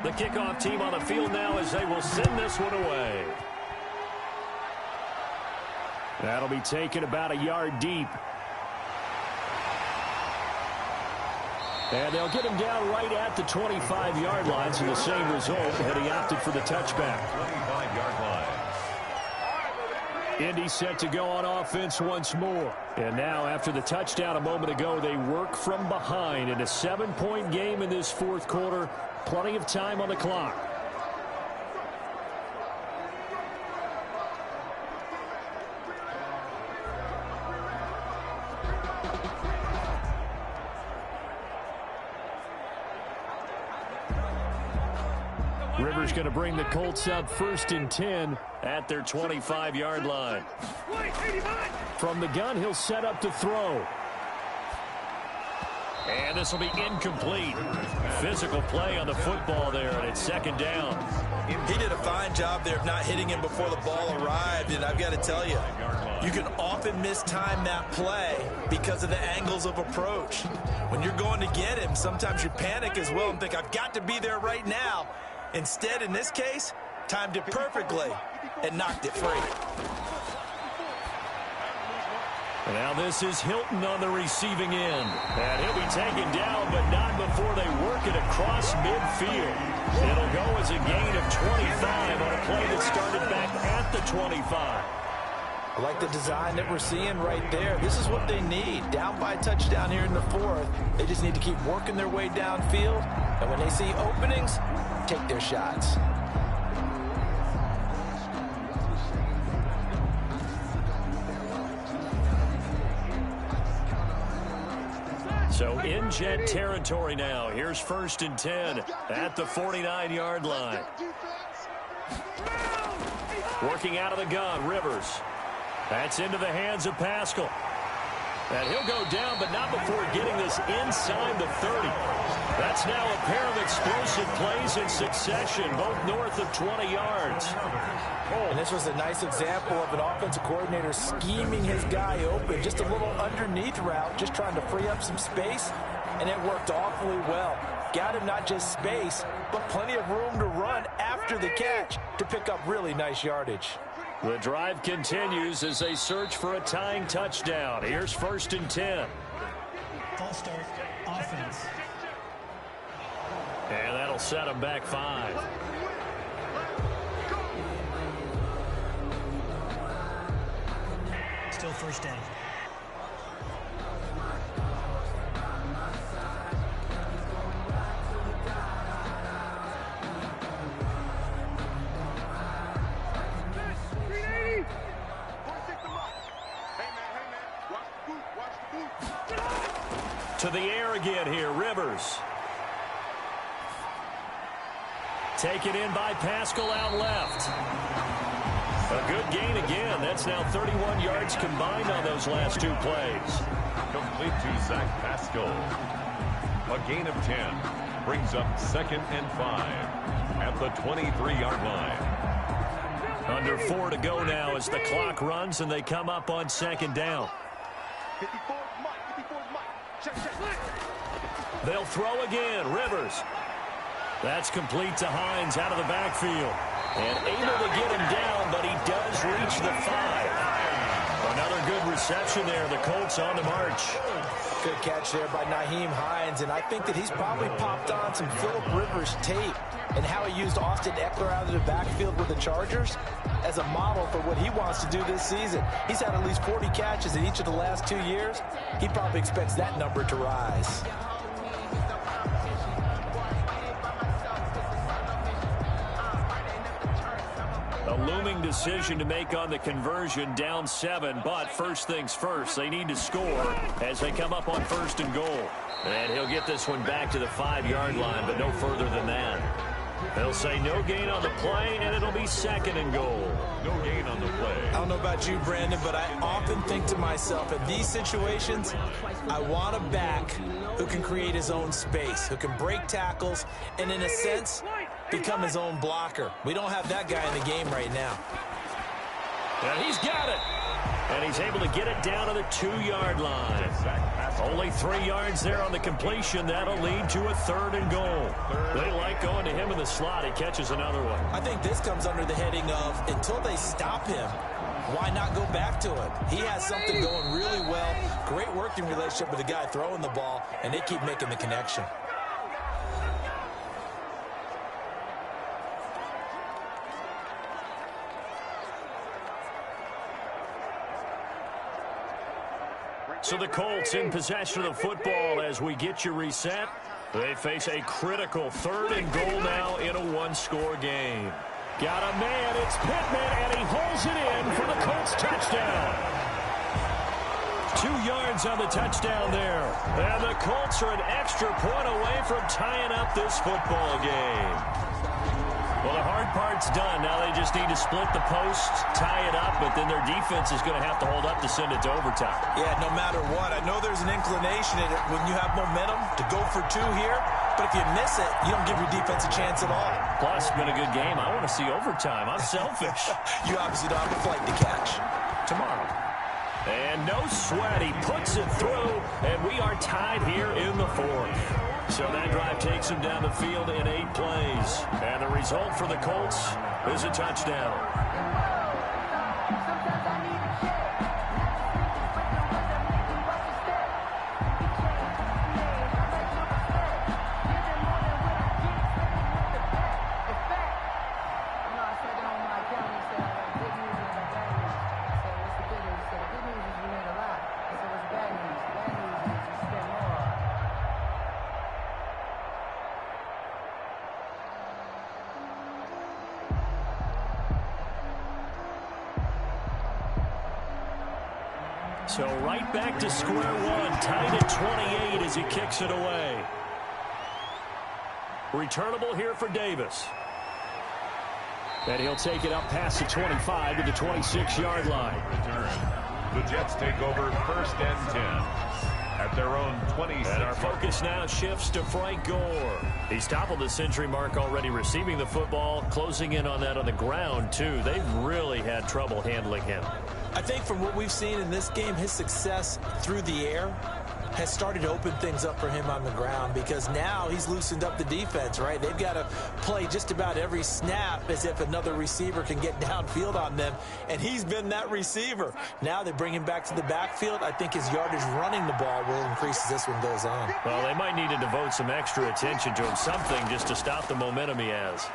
The kickoff team on the field now as they will send this one away. That'll be taken about a yard deep. And they'll get him down right at the 25-yard line, so the same result, and he opted for the touchback. 25-yard line. Indy set to go on offense once more. And now, after the touchdown a moment ago, they work from behind in a 7-point game in this 4th quarter. Plenty of time on the clock. Rivers going to bring the Colts up 1st and 10 at their 25-yard line. From the gun, he'll set up to throw. And this will be incomplete. Physical play on the football there, and it's 2nd down. He did a fine job there of not hitting him before the ball arrived, and I've got to tell you, you can often mistime that play because of the angles of approach. When you're going to get him, sometimes you panic as well and think, I've got to be there right now. Instead, in this case, timed it perfectly and knocked it free. And now this is Hilton on the receiving end. And he'll be taken down, but not before they work it across midfield. It'll go as a gain of 25 on a play that started back at the 25. I like the design that we're seeing right there. This is what they need. Down by a touchdown here in the 4th. They just need to keep working their way downfield. And when they see openings, take their shots. So in Jet territory now. Here's 1st and 10 at the 49-yard line. Working out of the gun, Rivers. That's into the hands of Pascal. And he'll go down, but not before getting this inside the 30. That's now a pair of explosive plays in succession, both north of 20 yards. And this was a nice example of an offensive coordinator scheming his guy open. Just a little underneath route, just trying to free up some space, and it worked awfully well. Got him not just space, but plenty of room to run after the catch to pick up really nice yardage. The drive continues as they search for a tying touchdown. Here's 1st and 10. False start, offense. And that'll set them back 5. Still first down. To the air again here, Rivers. Taken in by Pascal out left. A good gain again. That's now 31 yards combined on those last 2 plays. Complete to Zach Pascal. A gain of 10 brings up 2nd and 5 at the 23-yard line. Under 4 to go now as the clock runs and they come up on 2nd down. They'll throw again. Rivers. That's complete to Hines out of the backfield. And able to get him down, but he does reach the 5. Another good reception there. The Colts on the march. Good catch there by Nyheim Hines, and I think that he's probably popped on some Phillip Rivers tape and how he used Austin Eckler out of the backfield with the Chargers as a model for what he wants to do this season. He's had at least 40 catches in each of the last 2 years. He probably expects that number to rise. A looming decision to make on the conversion, down 7, but first things first, they need to score as they come up on 1st and goal. And he'll get this one back to the 5-yard line, but no further than that. They'll say no gain on the play, and it'll be 2nd and goal. No gain on the play. I don't know about you, Brandon, but I often think to myself, in these situations, I want a back who can create his own space, who can break tackles, and in a sense, become his own blocker. We don't have that guy in the game right now. And he's got it. And he's able to get it down to the 2-yard line. Only 3 yards there on the completion. That'll lead to a 3rd and goal. They like going to him in the slot. He catches another one. I think this comes under the heading of, until they stop him, why not go back to it? He has something going really well. Great working relationship with the guy throwing the ball, and they keep making the connection. So the Colts in possession of the football as we get you reset. They face a critical 3rd and goal now in a 1-score game. Got a man, it's Pittman, and he holds it in for the Colts touchdown. 2 yards on the touchdown there. And the Colts are an extra point away from tying up this football game. Well, the hard part's done. Now they just need to split the post, tie it up, but then their defense is going to have to hold up to send it to overtime. Yeah, no matter what. I know there's an inclination in it when you have momentum to go for 2 here, but if you miss it, you don't give your defense a chance at all. Plus, it's been a good game. I want to see overtime. I'm selfish. You obviously don't have a flight to catch. Tomorrow. And no sweat. He puts it through, and we are tied here in the 4th. So that drive takes him down the field in 8 plays. And the result for the Colts is a touchdown. So right back to square one, tied at 28 as he kicks it away. Returnable here for Davis. And he'll take it up past the 25 to the 26-yard line. Return. The Jets take over 1st and 10 at their own 26. And our focus now shifts to Frank Gore. He's toppled the century mark already receiving the football, closing in on that on the ground, too. They've really had trouble handling him. I think from what we've seen in this game, his success through the air has started to open things up for him on the ground, because now he's loosened up the defense, right? They've got to play just about every snap as if another receiver can get downfield on them, and he's been that receiver. Now they bring him back to the backfield. I think his yardage running the ball will increase as this one goes on. Well, they might need to devote some extra attention to him, something just to stop the momentum he has.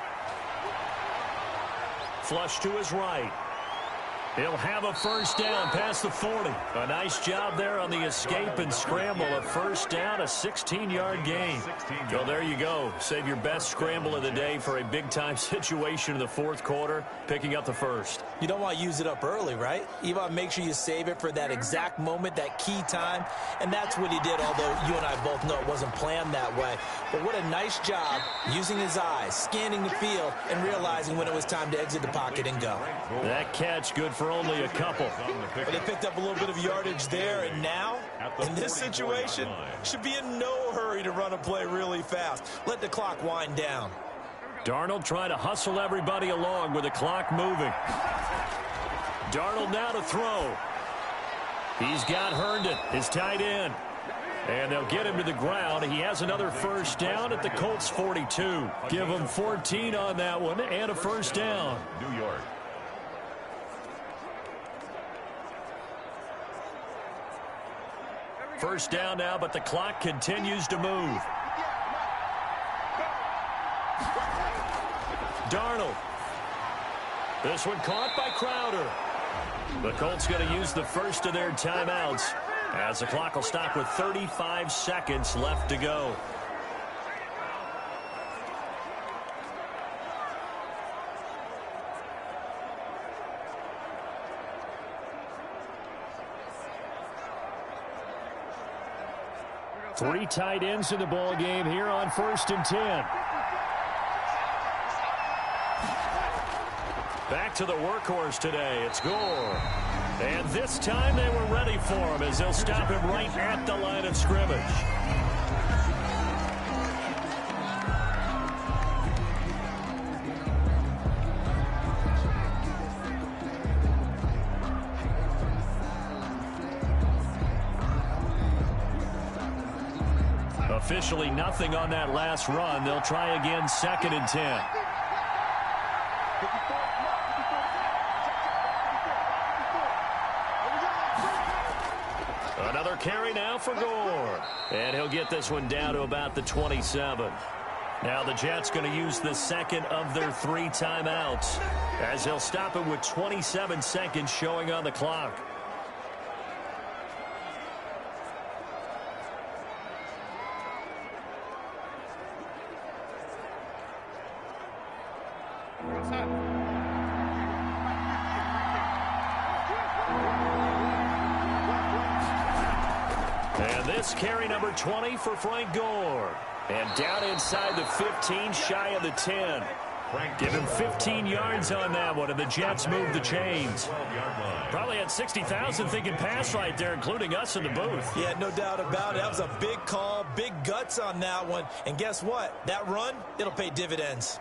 Flush to his right. He'll have a first down past the 40. A nice job there on the escape and scramble. A first down, a 16-yard gain. Well, there you go. Save your best scramble of the day for a big-time situation in the fourth quarter, picking up the first. You don't want to use it up early, right? You want to make sure you save it for that exact moment, that key time, and that's what he did, although you and I both know it wasn't planned that way. But what a nice job using his eyes, scanning the field, and realizing when it was time to exit the pocket and go. That catch good for only a couple. But they picked up a little bit of yardage there, and now, in this situation, should be in no hurry to run a play really fast. Let the clock wind down. Darnold trying to hustle everybody along with the clock moving. Darnold now to throw. He's got Herndon, his tight end. And they'll get him to the ground. He has another first down at the Colts 42. Give him 14 on that one and a first down. New York. First down now, but the clock continues to move. Darnold. This one caught by Crowder. The Colts going to use the first of their timeouts as the clock will stop with 35 seconds left to go. Three tight ends in the ball game here on 1st and 10. Back to the workhorse today. It's Gore. And this time they were ready for him as they'll stop him right at the line of scrimmage. Officially nothing on that last run. They'll try again 2nd and 10. Another carry now for Gore. And he'll get this one down to about the 27. Now the Jets going to use the second of their 3 timeouts as they'll stop it with 27 seconds showing on the clock. And this carry number 20 for Frank Gore. And down inside the 15, shy of the 10. Give him 15 yards on that one, and the Jets move the chains. Probably had 60,000 thinking pass right there, including us in the booth. Yeah, no doubt about it. That was a big call, big guts on that one. And guess what? That run, it'll pay dividends.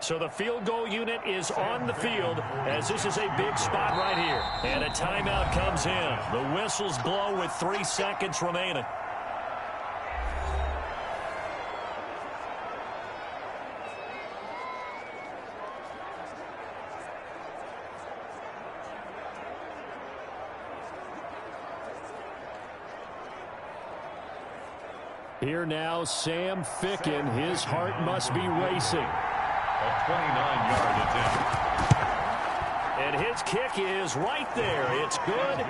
So the field goal unit is on the field as this is a big spot right here. And a timeout comes in. The whistles blow with 3 seconds remaining. Here now, Sam Ficken. His heart must be racing. A 29-yard attempt. And his kick is right there. It's good.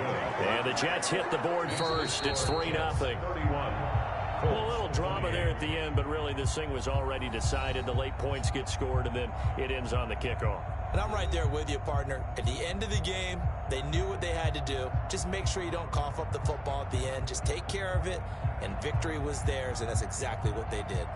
And the Jets hit the board first. It's 3-0. A little drama there at the end, but really this thing was already decided. The late points get scored, and then it ends on the kickoff. And I'm right there with you, partner. At the end of the game, they knew what they had to do. Just make sure you don't cough up the football at the end. Just take care of it, and victory was theirs, and that's exactly what they did.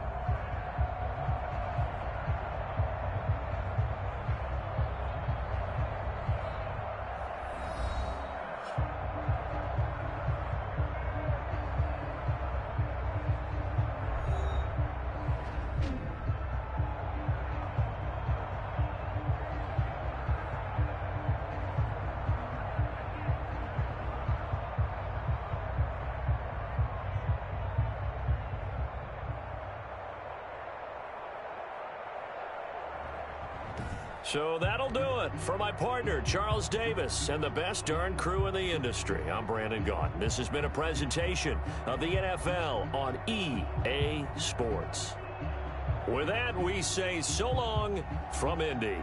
So that'll do it for my partner, Charles Davis, and the best darn crew in the industry. I'm Brandon Gaudin. This has been a presentation of the NFL on EA Sports. With that, we say so long from Indy.